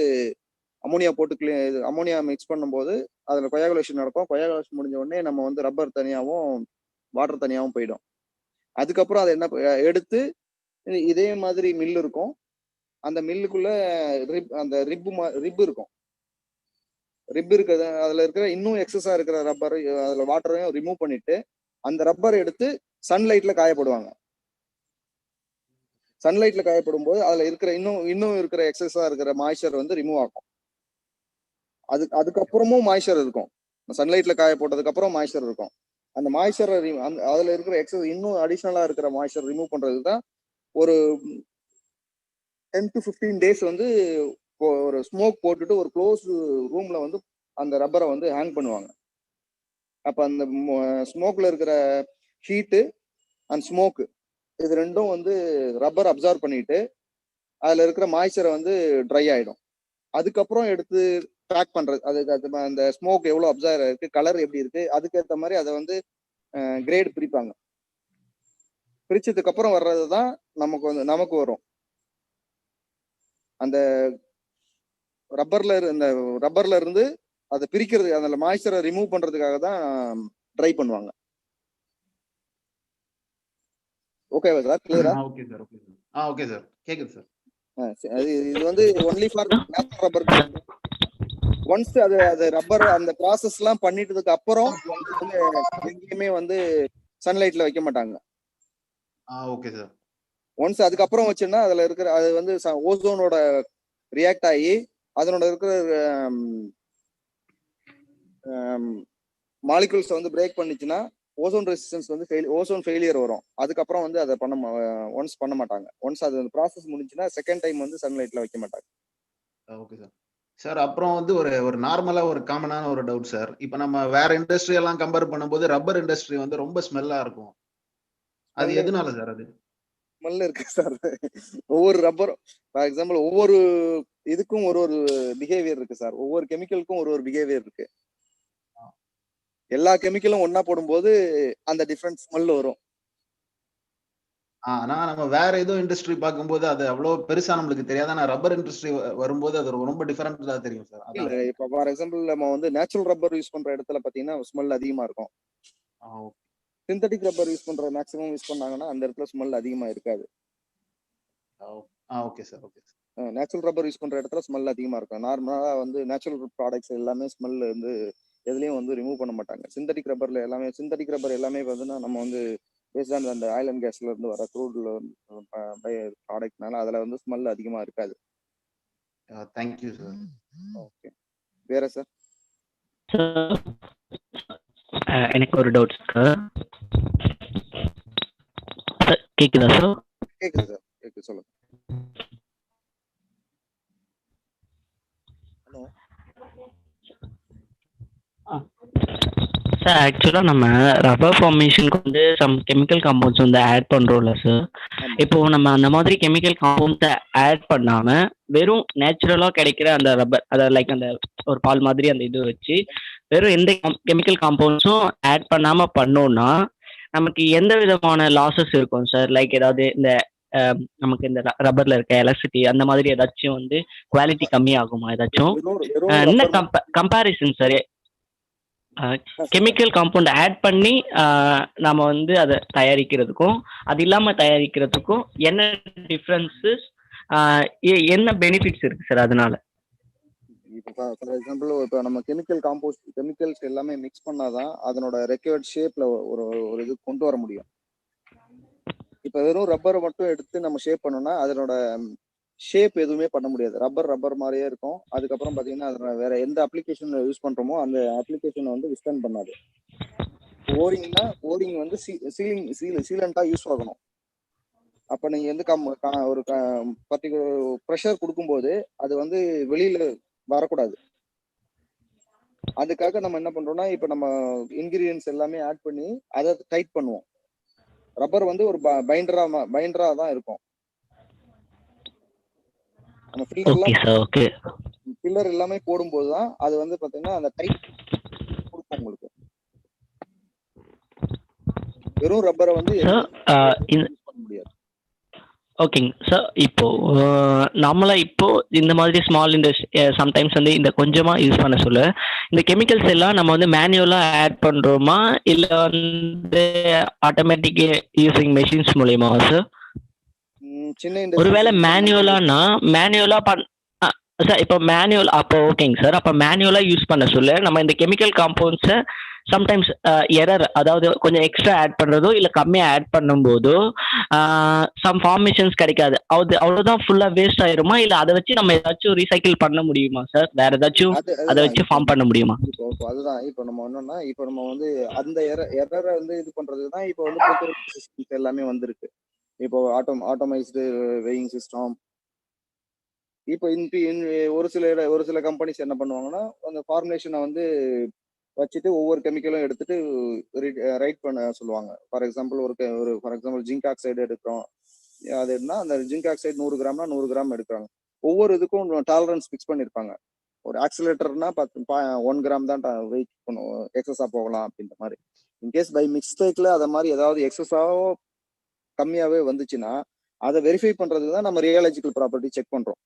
அமோனியா போட்டு அமோனியா மிக்ஸ் பண்ணும்போது அதுல கொயாகுலேஷன் நடக்கும். கொயாகுலேஷன் முடிஞ்ச உடனே நம்ம வந்து ரப்பர் தனியாகவும் வாட்டர் தனியாகவும் போயிடும். அதுக்கப்புறம் அதை என்ன எடுத்து இதே மாதிரி மில் இருக்கும். அந்த மில்லுக்குள்ள அந்த ரிப் இருக்கும். ரிப் இருக்கிறது அதுல இருக்கிற இன்னும் எக்ஸஸா இருக்கிற ரப்பர் அதுல வாட்டரையும் ரிமூவ் பண்ணிட்டு அந்த ரப்பரை எடுத்து சன்லைட்ல காயப்படுவாங்க. சன்லைட்ல காயப்படும் போது அதுல இருக்கிற இன்னும் இருக்கிற எக்ஸஸா இருக்கிற மாய்ச்சர் வந்து ரிமூவ் ஆகும். அதுக்கப்புறமும் மாய்ச்சர் இருக்கும். சன்லைட்ல காய போட்டதுக்கு அப்புறம் மாய்ச்சர் இருக்கும். அந்த மாய்ச்சரை அதுல இருக்கிற எக்ஸஸ் இன்னும் அடிஷனலா இருக்கிற மாய்ச்சர் ரிமூவ் பண்றதுக்கு தான் ஒரு 10 to 15 days வந்து ஒரு ஸ்மோக் போட்டுட்டு ஒரு க்ளோஸ் ரூம்ல வந்து அந்த ரப்பரை வந்து ஹேங் பண்ணுவாங்க. அப்ப அந்த ஸ்மோக்ல இருக்கிற ஹீட்டு அண்ட் ஸ்மோக் இது ரெண்டும் வந்து ரப்பர் அப்சர்வ் பண்ணிட்டு அதுல இருக்கிற மாய்ச்சரை வந்து ட்ரை ஆயிடும். அதுக்கப்புறம் எடுத்து பேக் பண்றது, அதுக்கு அந்த ஸ்மோக் எவ்வளவு அப்சர்வ் இருக்கு, கலர் எப்படி இருக்கு, அதுக்கேற்ற மாதிரி அதை வந்து கிரேட் பிரிப்பாங்க. பிரிச்சதுக்கு அப்புறம் வர்றதுதான் நமக்கு வரும். அந்த ரப்பர்ல இருந்து அதை பிரிக்கிறது, அந்த மாய்ச்சரை ரிமூவ் பண்றதுக்காக தான் ட்ரை பண்ணுவாங்க. ஓகேவா சார்? கிளியரா? Okay sir. Okay sir. கேக்குது சார். இது வந்து only for natural rubber. Once அது ரப்பர் அந்த ப்ராசஸ் எல்லாம் பண்ணிட்டதுக்கு அப்புறம் எங்கேயுமே வந்து சன்லைட்ல வைக்க மாட்டாங்க. Okay sir. ஒன்ஸ் அதுக்கப்புறம் வச்சுன்னா அதுல இருக்கிற அது வந்து ஓசோனோட ரியாக்ட் ஆகி அதனோட இருக்கிற மாலிகுல்ஸ் வந்து பிரேக் பண்ணிச்சுன்னா ஓசோன் ரெசிஸ்டன்ஸ் வந்து ஓசோன் ஃபெயிலியர் வரும். அதுக்கப்புறம் வந்து அதை ஒன்ஸ் பண்ண மாட்டாங்க. ஒன்ஸ் அது ப்ராசஸ் முடிஞ்சுன்னா செகண்ட் டைம் வந்து சன்லைட்ல வைக்க மாட்டாங்க. Okay sir. சார் அப்புறம் வந்து ஒரு நார்மலா ஒரு காமனான ஒரு டவுட் சார். இப்ப நம்ம வேற இண்டஸ்ட்ரி எல்லாம் கம்பேர் பண்ணும்போது ரப்பர் இண்டஸ்ட்ரி வந்து ரொம்ப ஸ்மெல்லா இருக்கும். அது எதனால சார்? அது ஸ்மெல் இருக்கு சார். ஒவ்வொரு ரப்பரும் ஃபார் எக்ஸாம்பிள் ஒவ்வொரு இதுக்கும் ஒரு பிஹேவியர் இருக்கு சார். ஒவ்வொரு கெமிக்கலுக்கும் ஒரு பிஹேவியர் இருக்கு. எல்லா கெமிக்கலும் ஒன்னா போடும்போது அந்த டிஃபரன்ஸ் ஸ்மெல் வரும். ஆனா நம்ம வேற ஏதோ இண்டஸ்ட்ரி பார்க்கும்போது அது அவ்வளவு பெருசா நம்மளுக்கு தெரியாது. ஆனா ரப்பர் இண்டஸ்ட்ரி வரும்போது அது ரொம்ப டிஃபரெண்டா தெரியும் சார். இல்ல இப்ப ஃபார் எக்ஸாம்பிள் நம்ம வந்து நேச்சுரல் ரப்பர் யூஸ் பண்ற இடத்துல பாத்தீங்கன்னா ஸ்மெல் அதிகமா இருக்கும். சிந்தட்டிக் ரப்பர் யூஸ் பண்ற மேக்ஸிமம் யூஸ் பண்ணாங்கன்னா அந்த இடத்துல ஸ்மெல் அதிகமா இருக்காது. Okay sir. Okay sir. Natural rubber use பண்ற இடத்துல ஸ்மெல் அதிகமா இருக்கும். நார்மலா வந்து நேச்சுரல் ப்ராடக்ட்ஸ் எல்லாமே ஸ்மெல் வந்து எதுலையும் வந்து ரிமூவ் பண்ண மாட்டாங்க. சிந்தட்டிக் ரப்பர் எல்லாமே பார்த்தீங்கன்னா நம்ம வந்து பேஸ்ட் ஆன் அந்த ஆயில் அண்ட் கேஸ்ல இருந்து வர க்ரூட்ல பை ப்ராடக்ட்னால அதில் வந்து ஸ்மெல் அதிகமாக இருக்காது. Thank you sir. ஓகே, வேற சார்? எனக்கு ஒரு டவுட் சார். கேக்குதா சார்? கேக்குது சார், கேக்குது, சொல்லுங்க. ஹலோ சார், ஆக்சுவலா நம்ம ரப்பர் ஃபார்மேஷனுக்கு வந்து சம் கெமிக்கல் காம்பவுண்ட்ஸ் வந்து ஆட் பண்றோம்ல சார். இப்போ நம்ம அந்த மாதிரி கெமிக்கல் காம்பவுண்ட்ஸை ஆட் பண்ணாம வெறும் நேச்சுரலா கிடைக்கிற அந்த ரப்பர், அதாவது லைக் அந்த ஒரு பால் மாதிரி அந்த இது வச்சு வெறும் எந்த கெமிக்கல் காம்பவுண்ட்ஸும் ஆட் பண்ணாம பண்ணோம்னா நமக்கு எந்த விதமான லாசஸ் இருக்கும் சார்? லைக் ஏதாவது இந்த நமக்கு இந்த ரப்பர்ல இருக்க எலக்ட்ரிசிட்டி அந்த மாதிரி ஏதாச்சும் வந்து குவாலிட்டி கம்மியாகுமா ஏதாச்சும்? என்ன comparison sir? Chemical compound add பண்ணி நாம வந்து அதை தயாரிக்கிறதுக்கும் அது இல்லாம தயாரிக்கிறதுக்கும் என்ன டிஃபரன்சஸ், என்ன பெனிஃபிட்ஸ் இருக்கு சார் அதனால? இப்போ ஃபார் எக்ஸாம்பிள் இப்போ நம்ம கெமிக்கல்ஸ் எல்லாமே மிக்ஸ் பண்ணாதான் அதனோட ரெக்யர்ட் ஷேப்ல ஒரு ஒரு இது கொண்டு வர முடியும். இப்போ வெறும் ரப்பரை மட்டும் எடுத்து நம்ம ஷேப் பண்ணோம்னா அதனோட ஷேப் எதுவுமே பண்ண முடியாது. ரப்பர் மாதிரியே இருக்கும். அதுக்கப்புறம் பார்த்தீங்கன்னா அதில் வேற எந்த அப்ளிகேஷன் யூஸ் பண்றோமோ அந்த அப்ளிகேஷனை வந்து விஸ்டன் பண்ணாது. ஓரிங் வந்து சீலண்டா யூஸ் ஆகணும். அப்போ நீங்க வந்து ஒரு பர்டிகுலர் ப்ரெஷர் கொடுக்கும்போது அது வந்து வெளியில வரக்கூடாது. அதுக்காக நம்ம என்ன பண்றோம்னா இப்போ நம்ம இன்கிரீடியன்ஸ் எல்லாமே ஆட் பண்ணி அதை டைட் பண்ணுவோம். ரப்பர் வந்து ஒரு பைண்டரா தான் இருக்கும். நம்ம ஃபில்லர் எல்லாமே போடும்போது தான் அது வந்து பாத்தீங்கன்னா அந்த டைட் கொடுக்கும் உங்களுக்கு. வெறும் ரப்பரை வந்து பண்ண முடியாது. ஓகேங்க சார். இப்போ நம்மளா இப்போ இந்த மாதிரி ஸ்மால் இண்டஸ்ட்ரி சம்டைம்ஸ் வந்து இந்த கொஞ்சமா யூஸ் பண்ண சொல்ல இந்த கெமிக்கல்ஸ் எல்லாம் நம்ம வந்து மேனுவலா ஆட் பண்றோமா இல்ல வந்து ஆட்டோமேட்டிக் யூசிங் மெஷின்ஸ் மூலியமா சார்? ஒருவேளை மேனுவலா சார் இப்போ மேனுவல் அப்போ ஓகேங்க சார். அப்போ மேனுவலா யூஸ் பண்ண சொல்ல நம்ம இந்த கெமிக்கல் காம்பவுண்ட்ஸை சம்டைம்ஸ் எரர், அதாவது கொஞ்சம் எக்ஸ்ட்ரா ஆட் பண்றதோ இல்ல கம்மியா ஆட் பண்ணும்போதோ சம் ஃபார்மேஷன்ஸ் கிடைக்காது. அவ்வளவுதான் ஃபுல்லா வேஸ்ட் ஆயிருமா இல்ல அதை வச்சு நம்ம ஏதாச்சும் ரீசைக்கிள் பண்ண முடியுமா சார்? வேற ஏதாச்சும் அதை வச்சு ஃபார்ம் பண்ண முடியுமா? அதுதான் இப்போ நம்ம என்னன்னா இப்போ நம்ம வந்து அந்த எரரை வந்து இது பண்றதுதான் இப்போ வந்து எல்லாமே வந்திருக்கு. இப்போ ஆட்டோமைஸ்டு வெயிங் சிஸ்டம். இப்போ ஒரு சில கம்பெனிஸ் என்ன பண்ணுவாங்கன்னா அந்த ஃபார்முலேஷனை வந்து வச்சுட்டு ஒவ்வொரு கெமிக்கலும் எடுத்துட்டு ரைட் பண்ண சொல்லுவாங்க. ஃபார் எக்ஸாம்பிள் ஜிங்க் ஆக்சைடு எடுக்கிறோம். அது என்ன அந்த ஜிங்க் ஆக்சைடு 100 கிராம்னா 100 கிராம் எடுக்கிறாங்க. ஒவ்வொரு இதுக்கும் டாலரன்ஸ் ஃபிக்ஸ் பண்ணியிருப்பாங்க. ஒரு ஆக்சிலேட்டர்னா 1 கிராம் தான் வெயிட் பண்ணும், எக்ஸஸா போகலாம் அப்படின்ற மாதிரி. இன்கேஸ் பை மிஸ்டேக்ல அதை மாதிரி ஏதாவது எக்ஸஸாவோ கம்மியாவே வந்துச்சுன்னா அதை வெரிஃபை பண்றதுக்கு தான் நம்ம ரியாலஜிக்கல் ப்ராப்பர்ட்டி செக் பண்றோம்.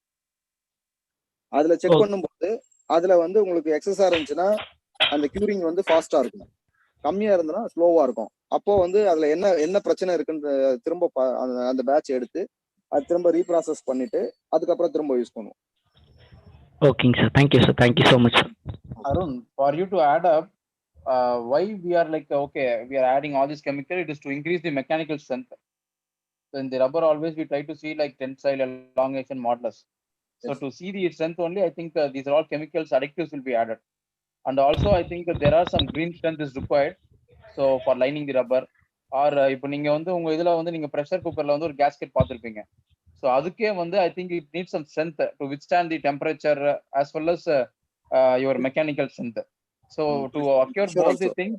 அதுல செக் பண்ணும்போது அதுல வந்து உங்களுக்கு எக்ஸஸா இருந்துச்சுன்னா அந்த கியூரிங் வந்து ஃபாஸ்டா இருக்கும், கம்மியா இருந்ததுன்னா ஸ்லோவா இருக்கும். அப்போ வந்து அதுல என்ன பிரச்சனை இருக்குன்னு திரும்ப அந்த பேட்ச் எடுத்து அது திரும்ப ரீப்ராசஸ் பண்ணிட்டு அதுக்கப்புறம் திரும்ப யூஸ் பண்ணுவோம். ஓகேங்க sir. Thank you sir. Thank you so much. Arun, for you to add up, why we are like okay, we are adding all this chemical, it is to increase the mechanical strength. So in the rubber always we try to see like tensile, elongation, modulus. So to see the strength only, I think these are all chemicals, additives will be added. And also I think there are some green strength is required. So for lining the rubber or இப்போ நீங்க வந்து உங்க இதுல வந்து நீங்க pressure குக்கர்ல வந்து ஒரு கேஸ்கெட் பார்த்துருப்பீங்க. ஸோ அதுக்கே வந்து I think it needs some strength to withstand the temperature as well as your mechanical strength. So to occur both the things,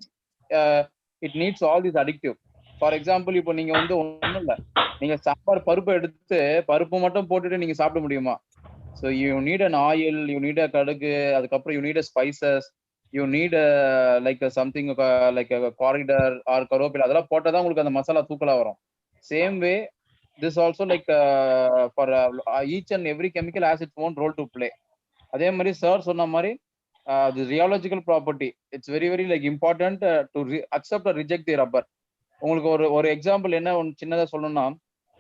it needs all these additive. For example, இப்போ நீங்க வந்து ஒன்றும் இல்லை, நீங்க சாம்பார் பருப்பு எடுத்து பருப்பு மட்டும் போட்டுட்டு நீங்க சாப்பிட முடியுமா? So you need an oil, you need a கடுகு, அதுக்கப்புறம் you need a spices, you need like something like a corridor or கருவேப்பிலை, அதெல்லாம் போட்டால் தான் உங்களுக்கு அந்த மசாலா தூக்கலா வரும். Same way this also like for each and every chemical has its own role to play. அதே மாதிரி சார் சொன்ன மாதிரி the rheological property, it's very very like important to accept or reject the rubber. உங்களுக்கு ஒரு example என்ன சின்னதா சொல்லணும்னா,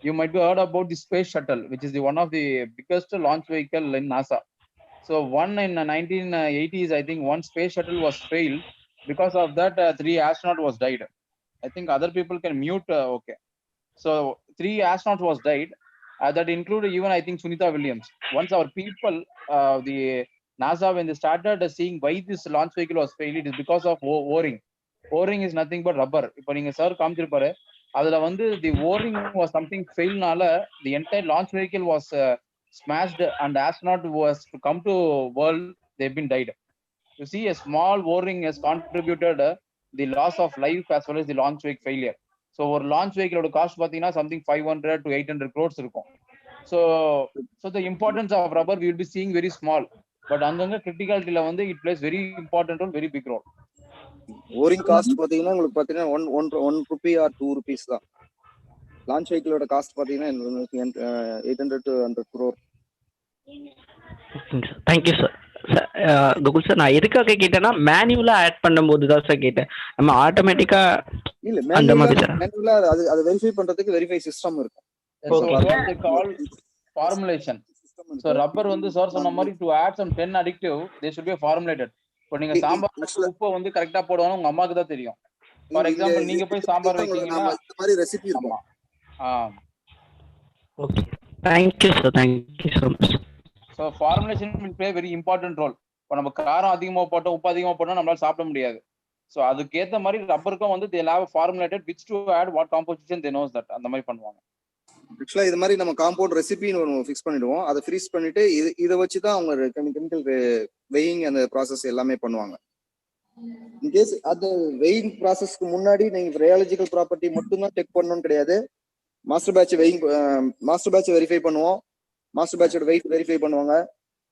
you might be heard about the space shuttle, which is the one of the biggest launch vehicle in NASA. So one in 1980s, I think one space shuttle was failed. Because of that, 3 astronauts was died. I think other people can mute. Okay. So 3 astronauts was died. That included even, I think, Sunita Williams. Once our people, the NASA, when they started seeing why this launch vehicle was failed, it is because of O-ring. O-ring is nothing but rubber. இப்போ நீங்க sir காமிச்சிருப்பாரு, அதுல வந்து the O-ring was something failனால the entire launch vehicle was smashed and the astronaut was to come to world, they've been died. You see, a small O-ring has contributed the loss of life as well as the launch vehicle failure. So ஒரு launch vehicle cost பாத்தீங்கன்னா something 500 to 800 crores இருக்கும். So the importance of rubber we will be seeing very small, but அங்கங்க criticalityல வந்து it plays very important role, very big role. O ring cost பாத்தீங்கன்னா உங்களுக்கு பாத்தீங்கன்னா one rupee or 2 rupees தான். Launch வெஹிக்கிளோட cost பாத்தீங்கன்னா 800 to 100 crore. Thank you sir. Gokul sir, நான் எதுக்காக கேட்டேன்னா மேனுவலா ஆட் பண்ணும்போது தான் சார் கேட்டேன். நம்ம ஆட்டோமேட்டிக்கா இல்ல அந்த மாதிரி மேனுவலா அது வெரிஃபை பண்றதுக்கு வெரிஃபை சிஸ்டம் இருக்கும். So what they call formulation. So rubber வந்து சார் சொன்ன மாதிரி to add some 10 additive, they should be formulated. இப்போ நீங்க சாம்பார் உப்பு வந்து கரெக்டா போடுவாங்க, உங்க அம்மாக்கு தான் தெரியும். ஃபார் எக்ஸாம்பிள் நீங்க போய் சாம்பார் வைக்கீங்கன்னா இந்த மாதிரி ரெசிபி இருக்கும். Okay, thank you sir, thank you so much. So formulation will play very important role. இப்போ நம்ம காரம் அதிகமா போட்டோம், உப்பு அதிகமா போட்டோம், நம்மளால சாப்பிட முடியாது. ஸோ அதுக்கேற்ற மாதிரி ரப்பருக்கும் வந்து they have formulated which to add what composition they knows that அந்த மாதிரி பண்ணுவாங்க. ஆக்சுவலா இது மாதிரி நம்ம காம்பவுண்ட் ரெசிபின்னு ஒன்று ஃபிக்ஸ் பண்ணிடுவோம். அதை ஃப்ரீஸ் பண்ணிட்டு இதை வச்சு தான் அவங்க கெமிக்கல் வெயிங் அந்த ப்ராசஸ் எல்லாமே பண்ணுவாங்க. இன்கேஸ் அந்த வெயிங் ப்ராசஸ்க்கு முன்னாடி நீங்க ரேயாலஜிக்கல் ப்ராப்பர்ட்டி மட்டும் தான் செக் பண்ணணும்னு கிடையாது. மாஸ்டர் பேட்ச் வெரிஃபை பண்ணுவோம். மாஸ்டர் பேட்சோட வெயிட் வெரிஃபை பண்ணுவாங்க.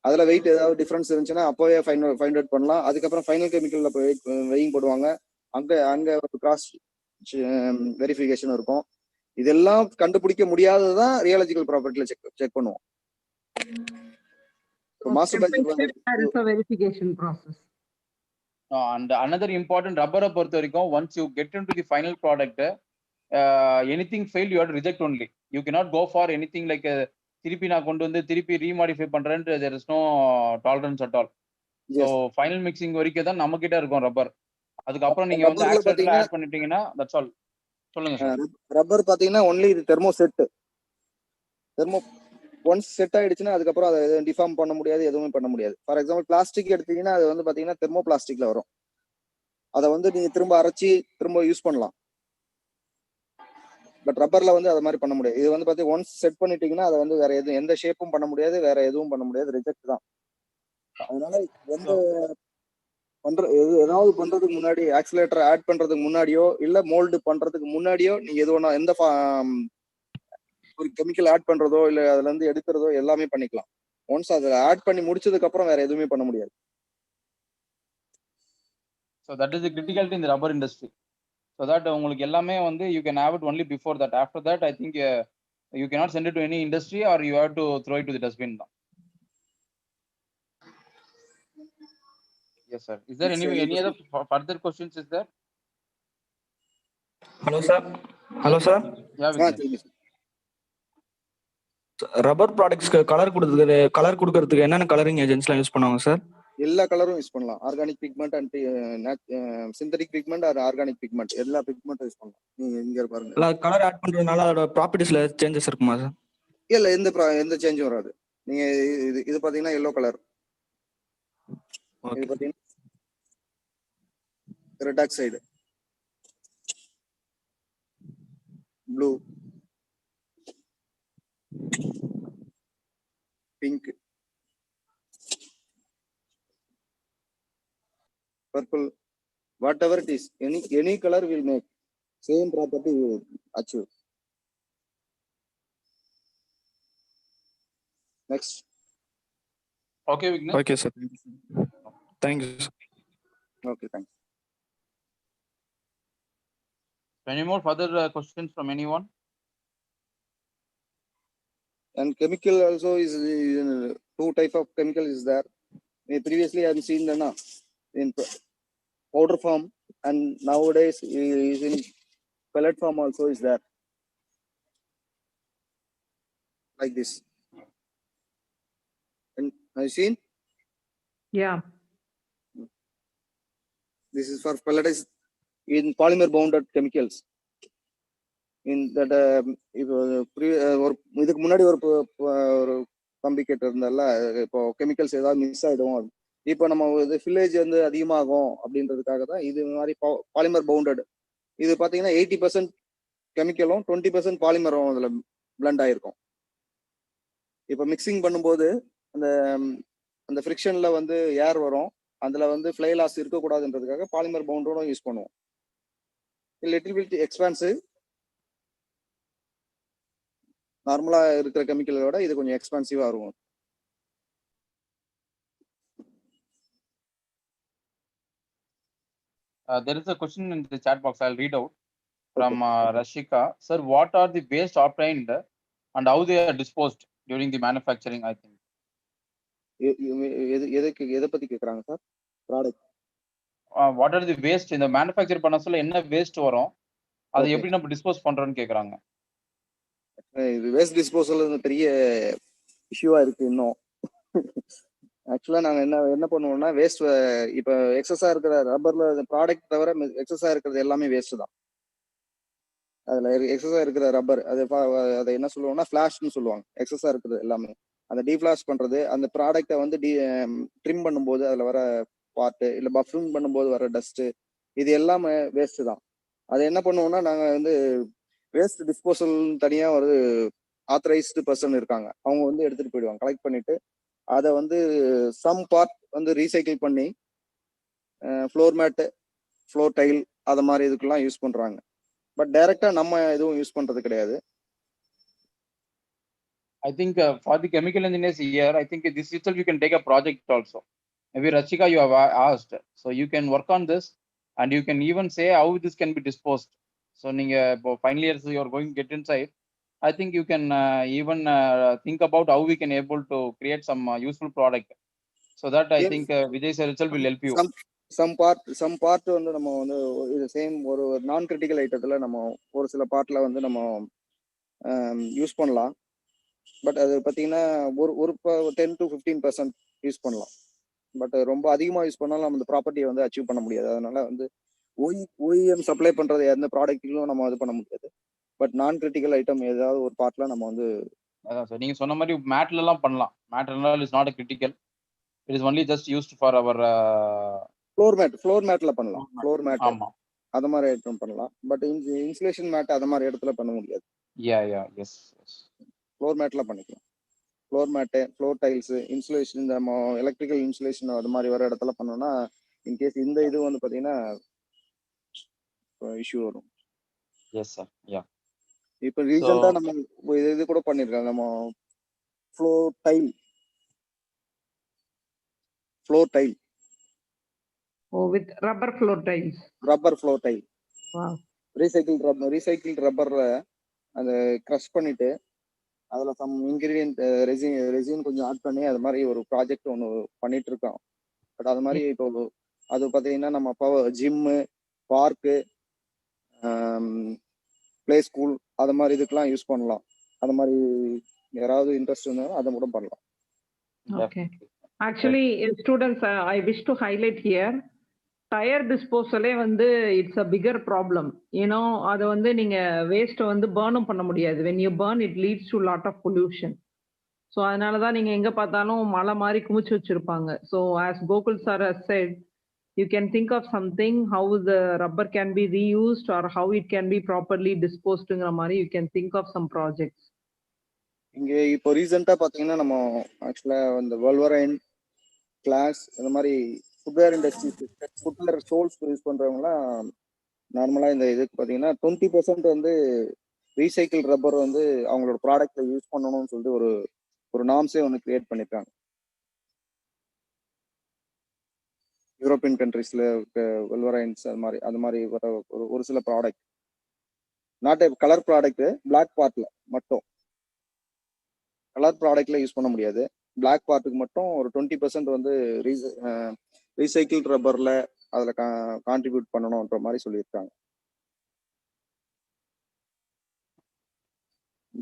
அதுல வெயிட் ஏதாவது டிஃபரன்ஸ் இருந்துச்சுன்னா அப்போவே ஃபைண்ட் அவுட் பண்ணலாம். அதுக்கப்புறம் ஃபைனல் கெமிக்கல்ல வெயிங் போடுவாங்க. அங்க கிராஸ் வெரிஃபிகேஷன் இருக்கும். இதெல்லாம் கண்டுபிடிக்க முடியாததான் ரியாலஜிக்கல் ப்ராப்பர்ட்டில செக் பண்ணுவோம். Master batch verification process. And another important ரப்பரை பொறுத்த வரைக்கும், once you get into the final product, anything failed you have to reject only. You cannot go for anything like திருப்பி நான் கொண்டு வந்து திருப்பி ரீமாடிஃபை பண்றேன்னு there is no tolerance at all. So final mixing வரைக்கும் தான் நம்ம கிட்ட இருக்கும் ரப்பர். அதுக்கப்புறம் நீங்க வந்து ஆக்சிடென்ட்ல ஆட் பண்ணிட்டீங்கன்னா that's all. சொல்லுங்க சார். ரப்பர் பாத்தீங்கன்னா ஒன்லி இது தெர்மோ ஒன்ஸ் செட் ஆயிடுச்சுன்னா அதுக்கப்புறம் அதை எதுவும் டிஃபார்ம் பண்ண முடியாது, எதுவுமே பண்ண முடியாது. ஃபார் எக்ஸாம்பிள் பிளாஸ்டிக் எடுத்தீங்கன்னா அது வந்து பாத்தீங்கன்னா தெர்மோ பிளாஸ்டிக்ல வரும். அதை வந்து நீங்க திரும்ப அரைச்சி திரும்ப யூஸ் பண்ணலாம். பட் ரப்பர்ல வந்து அது மாதிரி பண்ண முடியாது. இது வந்து பாத்தீங்கன்னா ஒன்ஸ் செட் பண்ணிட்டீங்கன்னா அதை வந்து வேற எதுவும் எந்த ஷேப்பும் பண்ண முடியாது, வேற எதுவும் பண்ண முடியாது, ரிஜெக்ட் தான். அதனால ஏதாவது பண்றதுக்கு முன்னாடி ஆக்சிலேட்டர் ஆட் பண்றதுக்கு முன்னாடியோ இல்ல மோல்டு பண்றதுக்கு முன்னாடியோ நீங்க எது ஒண்ணா எந்த ஒரு கெமிக்கல் ஆட் பண்றதோ இல்ல அதுல இருந்து எடுக்கிறதோ எல்லாமே பண்ணிக்கலாம். ஒன்ஸ் அதை ஆட் பண்ணி முடிச்சதுக்கு அப்புறம் வேற எதுவுமே பண்ண முடியாது. So that is the criticality in the rubber industry. So that உங்களுக்கு எல்லாமே வந்து you can have it only before that. After that I think you cannot send it to any industry or you have to throw it to the dustbin. Yes sir. Is there any other further questions is there? Hello sir. Yeah. Rubber ப்ராடக்ட்ஸ்க்கு colour கொடுக்கிறதுக்கு என்னென்ன colouring ஏஜென்ட்ஸ்லாம் use பண்ணுவாங்க sir? எல்லா கலரும் use பண்ணலாம். Organic pigment and synthetic pigment or organic pigment எல்லா பிக்மெண்ட்டும் யூஸ் பண்ணலாம். நீங்க இங்க பாருங்க. கலர் ஆட் பண்றதுனால அதோட ப்ராப்பர்ட்டிஸ்ல சேஞ்சஸ் இருக்குமா சார்? இல்ல எந்த சேஞ்சும் வராது. நீங்க இது பாத்தீங்கன்னா yellow கலர், இது பாத்தீங்கன்னா red oxide, blue, pink, purple, whatever it is, any color will make same property we will achieve. Next. Okay, Vignesh. Okay sir. Thank you sir. Okay, thanks. Any more further questions from anyone? And chemical also is two type of chemical is there. Previously I have seen in powder form and nowadays is in pellet form also is there. Like this. And have you seen? Yeah. This is for pelletized in polymer bounded chemicals. In that இப்போ ஒரு இதுக்கு முன்னாடி ஒரு கம்பி கேட்டு இருந்தால இப்போ chemicals ஏதாவது மிஸ் ஆயிடும். இப்போ நம்ம இது ஃபில்லேஜ் வந்து அதிகமாகும் அப்படின்றதுக்காக தான் இது மாதிரி பாலிமர் பவுண்டட். இது பார்த்தீங்கன்னா 80% கெமிக்கலும் 20% பாலிமரும் அதில் பிளண்ட் ஆயிருக்கும். இப்போ மிக்சிங் பண்ணும்போது அந்த அந்த ஃப்ரிக்ஷன்ல வந்து ஏர் வரும், அதில் வந்து ஃப்ளை லாஸ் இருக்கக்கூடாதுன்றதுக்காக பாலிமர் பவுண்டரும் யூஸ் பண்ணுவோம். லிட்டில் பிட் எக்ஸ்பான்சிவ், நார்மலா இருக்கிற கெமிக்கலோட இது கொஞ்சம் எக்ஸ்பென்சிவா இருக்கும். There is a question in the chat box. I'll read out from Rashika. Sir, what are the waste obtained and how they are disposed during the manufacturing? I think. எதை பத்தி கேக்குறாங்க sir? Product. What are the waste இந்த manufacture பண்ண சொல்ல என்ன waste வரும், அதை எப்படி நம்ம டிஸ்போஸ் பண்றோம்னு கேக்குறாங்க. இது வேஸ்ட் டிஸ்போசல் பெரிய இஷ்யூவா இருக்கு இன்னும். ஆக்சுவலா நாங்க என்ன பண்ணுவோம்னா வேஸ்ட் இப்ப எக்ஸஸா இருக்கிற ரப்பர்ல ப்ராடக்ட் தவிர எக்ஸஸா இருக்கிறது எல்லாமே வேஸ்ட் தான். அதுல எக்ஸஸா இருக்கிற ரப்பர் அதை என்ன சொல்லுவாங்கன்னா ஃபிளாஷ்னு சொல்லுவாங்க. எக்ஸஸா இருக்கிறது எல்லாமே அந்த டீஃபிளாஷ் பண்றது, அந்த ப்ராடக்டை வந்து ட்ரிம் பண்ணும்போது அதுல வர பார்ட்டு இல்ல பஃபிங் பண்ணும்போது வர டஸ்ட், இது எல்லாமே வேஸ்ட் தான். அதை என்ன பண்ணுவோம்னா நாங்க வந்து வேஸ்ட் டிஸ்போசல் தனியா ஒரு ஆத்தரைஸ்டு பர்சன் இருக்காங்க, அவங்க வந்து எடுத்துட்டு போயிடுவாங்க. கலெக்ட் பண்ணிட்டு அதை வந்து சம் பார்ட் வந்து ரீசைக்கிள் பண்ணி ஃப்ளோர் மேட்டு, ஃப்ளோர் டைல் அது மாதிரி இதுக்கெல்லாம் யூஸ் பண்றாங்க. பட் டைரக்டா நம்ம எதுவும் யூஸ் பண்றது கிடையாது. I think for the chemical engineers here, I think this itself you can take a project also. Maybe Rashika you have asked, so you can work on this and you can even say how this can be disposed. So நீங்க இப்போ final years you are going to get inside, I think you can even think about how we can able to create some useful product. So that I think Vijay sir itself will help you. Some part வந்து நம்ம வந்து இது same ஒரு நான் critical ஐட்டத்துல நம்ம ஒரு சில பார்ட்ல வந்து நம்ம யூஸ் பண்ணலாம். பட் அது பார்த்தீங்கன்னா ஒரு 10 to 15% யூஸ் பண்ணலாம். பட் ரொம்ப அதிகமாக யூஸ் பண்ணாலும் நம்ம இந்த ப்ராப்பர்ட்டியை வந்து அச்சீவ் பண்ண முடியாது. அதனால வந்து OEM சப்ளை பண்றது எந்த ப்ராடக்ட்லையும் நம்ம இது பண்ண முடியாது. பட் நான் கிரிட்டிக்கல் ஐட்டம் ஏதாவது ஒரு பார்ட்ல நம்ம வந்து அதான் சார் நீங்க சொன்ன மாதிரி மேட்ல எல்லாம் பண்ணலாம். மேட்ல is not critical, it is only just used for our floor மேட்ல பண்ணலாம். ஃப்ளோர் மேட் ஆமா அது மாதிரி ஐட்டம் பண்ணலாம். பட் இன்சுலேஷன் மேட் அது மாதிரி இடத்துல பண்ண முடியாது. எஸ் ஃப்ளோர் மேட்ல பண்ணிக்கலாம். Floor mat, floor tiles, insulation, இந்த எலக்ட்ரிக்கல் இன்சுலேஷன் அது மாதிரி வர இடத்துல பண்ணோம்னா இன்கேஸ் இந்த இது வந்து பார்த்தீங்கன்னா இஷ்யூ வரும். Yes sir yeah. இப்போ ரீசெண்டா நம்ம இது கூட பண்ணிருக்காங்க. நம்ம floor tile with rubber floor tiles. Rubber floor tile. Wow. Recycle ரப்பர்ல அதை க்ரஷ் பண்ணிட்டு அதுல சம் இன்கிரீடியன்ட் ரெசின் கொஞ்சம் ஆட் பண்ணி அது மாதிரி ஒரு ப்ராஜெக்ட் ஒன்று பண்ணிட்டு இருக்கோம். பட் அது மாதிரி இப்போ அது பார்த்தீங்கன்னா நம்ம ஜிம்மு, பார்க்கு, பிளே ஸ்கூல் அது மாதிரி இதுக்கெல்லாம் யூஸ் பண்ணலாம். அது மாதிரி யாராவது இன்ட்ரெஸ்ட் இருந்தாலும் அதை கூட பண்ணலாம். Okay. Actually, students, I wish to highlight here, tire disposal வந்து it's a bigger problem. அதை வந்து நீங்க waste வந்து burn பண்ண முடியாது. When you burn, it leads to lot of pollution. So அதனால தான் நீங்க எங்க பார்த்தாலும் மலை மாதிரி குமிச்சு வச்சிருப்பாங்க. So as Gokul sir has said, you can think of something how the rubber can be reused or how it can be properly disposedங்கிற மாதிரி you can think of some projects. இங்க இப்போ ரீசெண்டா பாத்தீங்கன்னா நம்ம ஆக்சுவலா இந்த வல்வரைன் கிளாஸ் இந்த மாதிரி footwear industries, footwear soles use பண்றவங்கலாம் நார்மலா இந்த இதுக்கு பாத்தீங்கன்னா 20% வந்து ரீசைக்கிள் ரப்பர் வந்து அவங்களோட ப்ராடக்ட்ல யூஸ் பண்ணணும்னு சொல்லிட்டு ஒரு நார்ம்ஸே ஒன்று கிரியேட் பண்ணிருக்காங்க. யூரோப்பியன் கண்ட்ரீஸ்ல வெல்வரைன்ஸ் அது மாதிரி வர ஒரு சில product, not colour product, black பார்ட்ல மட்டும், கலர் ப்ராடக்ட்ல யூஸ் பண்ண முடியாது. பிளாக் பார்ட்டுக்கு மட்டும் ஒரு 20% வந்து ரீசைக்கிள் ரப்பர்ல அதுல கான்ட்ரிபியூட் பண்ணணும்ன்ற மாதிரி சொல்லியிருக்காங்க.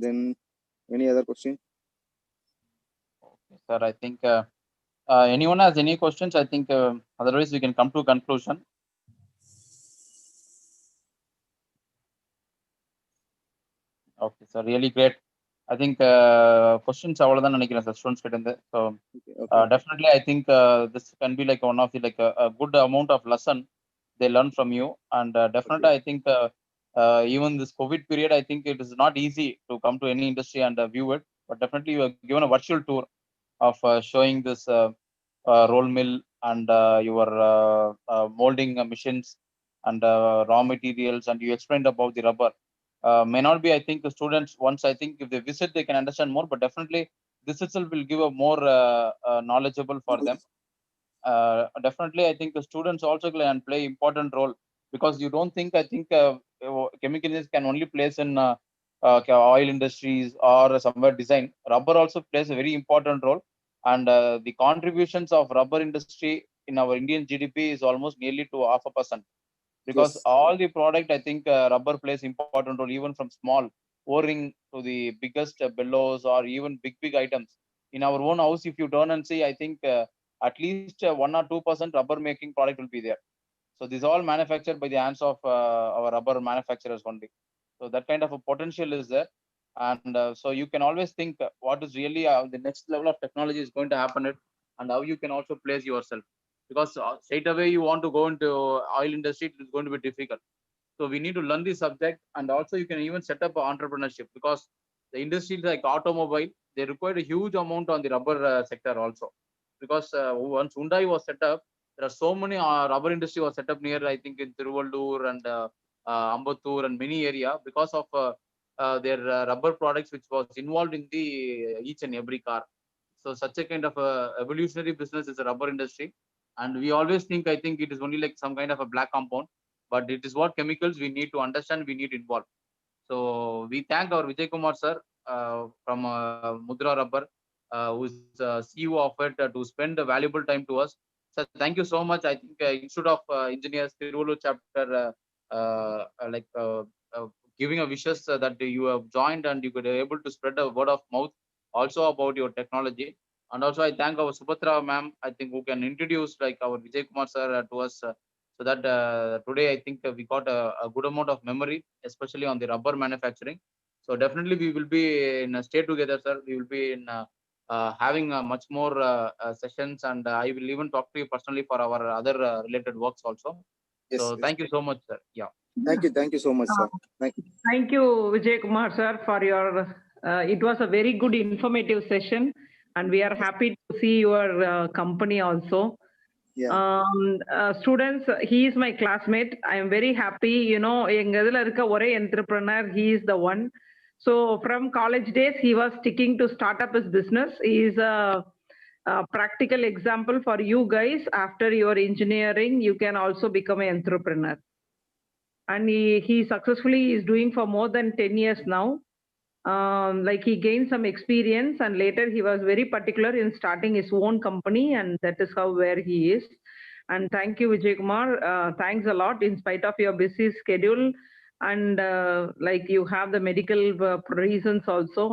Then any other question? Sir, I think Anyone has any questions? I think otherwise we can come to conclusion. Okay, so really great. I think questions அவ்வளவுதான் நினைக்கிறேன் சார் ஸ்டூடெண்ட்ஸ் கிட்ட இருந்து. So definitely I think this can be like one of the like a good amount of lesson they learn from you, and definitely I think even this COVID period, I think it is not easy to come to any industry and view it, but definitely you are given a virtual tour of showing this roll mill and your molding machines and raw materials, and you explained about the rubber. May not be, I think, the students, once I think if they visit, they can understand more, but definitely this itself will give a more knowledgeable for them. Definitely, I think the students also can play important role, because you don't think, I think chemical engineers can only place in oil industries or somewhere design. Rubber also plays a very important role, and the contributions of rubber industry in our Indian GDP is almost nearly to 0.5%, because all the product, I think rubber plays important role, even from small o-ring to the biggest bellows, or even big items in our own house. If you turn and see, I think at least 1 or 2% rubber making product will be there. So this all manufactured by the hands of our rubber manufacturers only. So that kind of a potential is there, and so you can always think what is really the next level of technology is going to happen it, and how you can also place yourself, because straight away you want to go into oil industry, it is going to be difficult. So we need to learn the subject, and also you can even set up entrepreneurship, because the industry like automobile, they require a huge amount on the rubber sector also, because once Hyundai was set up, there are so many rubber industry was set up near, I think, in Tiruvallur and Ambattur and many area, because of their rubber products which was involved in the each and every car. So such a kind of a evolutionary business is a rubber industry, and we always think, I think it is only like some kind of a black compound, but it is what chemicals we need to understand, we need to involve. So we thank our Vijay Kumar sir from Mudra Rubber, who is CEO of it, to spend a valuable time to us. Sir, thank you so much. I think Institute of Engineers Tiruvallur chapter like giving a wishes that you have joined, and you could be able to spread a word of mouth also about your technology. And also I thank our Subhatra ma'am, I think, who can introduce like our Vijay Kumar sir to us, so that today I think we got a good amount of memory, especially on the rubber manufacturing. So definitely we will be in a stay together, sir. We will be in having much more sessions, and I will even talk to you personally for our other related works also. So thank you so much, sir. Yeah. Thank you so much, sir. Thank you, Vijay Kumar sir, for your. It was a very good informative session, and we are happy to see your company also. Students, he is my classmate. I am very happy. You know, எங்க இதுல இருக்க ஒரே entrepreneur, he is the one. So from college days, he was sticking to start up his business. He is a practical example for you guys. After your engineering, you can also become an entrepreneur. And he successfully is doing for more than 10 years now. Like he gained some experience, and later he was very particular in starting his own company, and that is how where he is. And thank you, Vijay Kumar. Thanks a lot in spite of your busy schedule, and like you have the medical reasons also.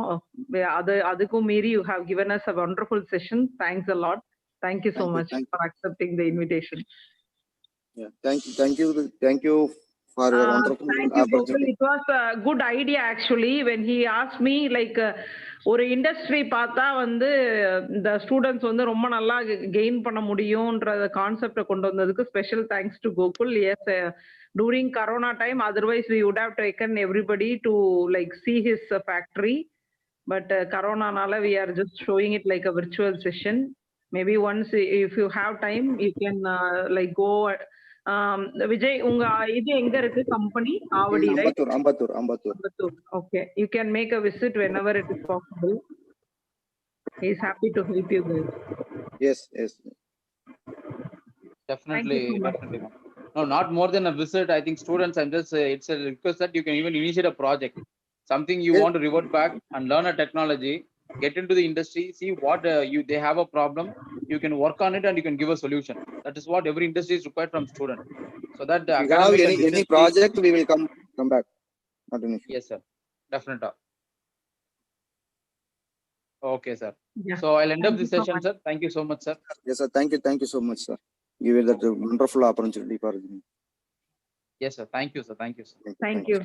Adukku Miri, you have given us a wonderful session. Thanks a lot. Thank you so much for accepting the invitation. Yeah, thank you for your wonderful opportunity. It was a good idea actually when he asked me like ஒரு industry பார்த்தா வந்து இந்த students வந்து ரொம்ப நல்லா gain பண்ண முடியும்ன்ற கான்செப்டை கொண்டு வந்ததுக்கு special thanks to Gokul. Yes, during corona time, otherwise we would have taken everybody to like see his factory, but corona nala we are just showing it like a virtual session. Maybe once if you have time you can like go. Vijay, unga இது எங்க இருக்கு company? Avadi, right? Ambattur. Okay, you can make a visit whenever it is possible. He is happy to help you guys. Yes. Definitely. No, not more than a visit. I think students, I'm just it's a request that you can even initiate a project, something you want to revert back and learn a technology, get into the industry, see what they have a problem, you can work on it and you can give a solution. That is what every industry is required from student. So that if you have any project, we will come back. Not an issue. Yes, sir. Definitely. Okay, sir. Yeah. So I'll end up Thank this you so session, much. sir. Thank you so much, sir. Yes, sir. Thank you so much, sir. Give it that wonderful opportunity for me. Yes, sir. Thank you, sir. Thank you, sir. Thank you.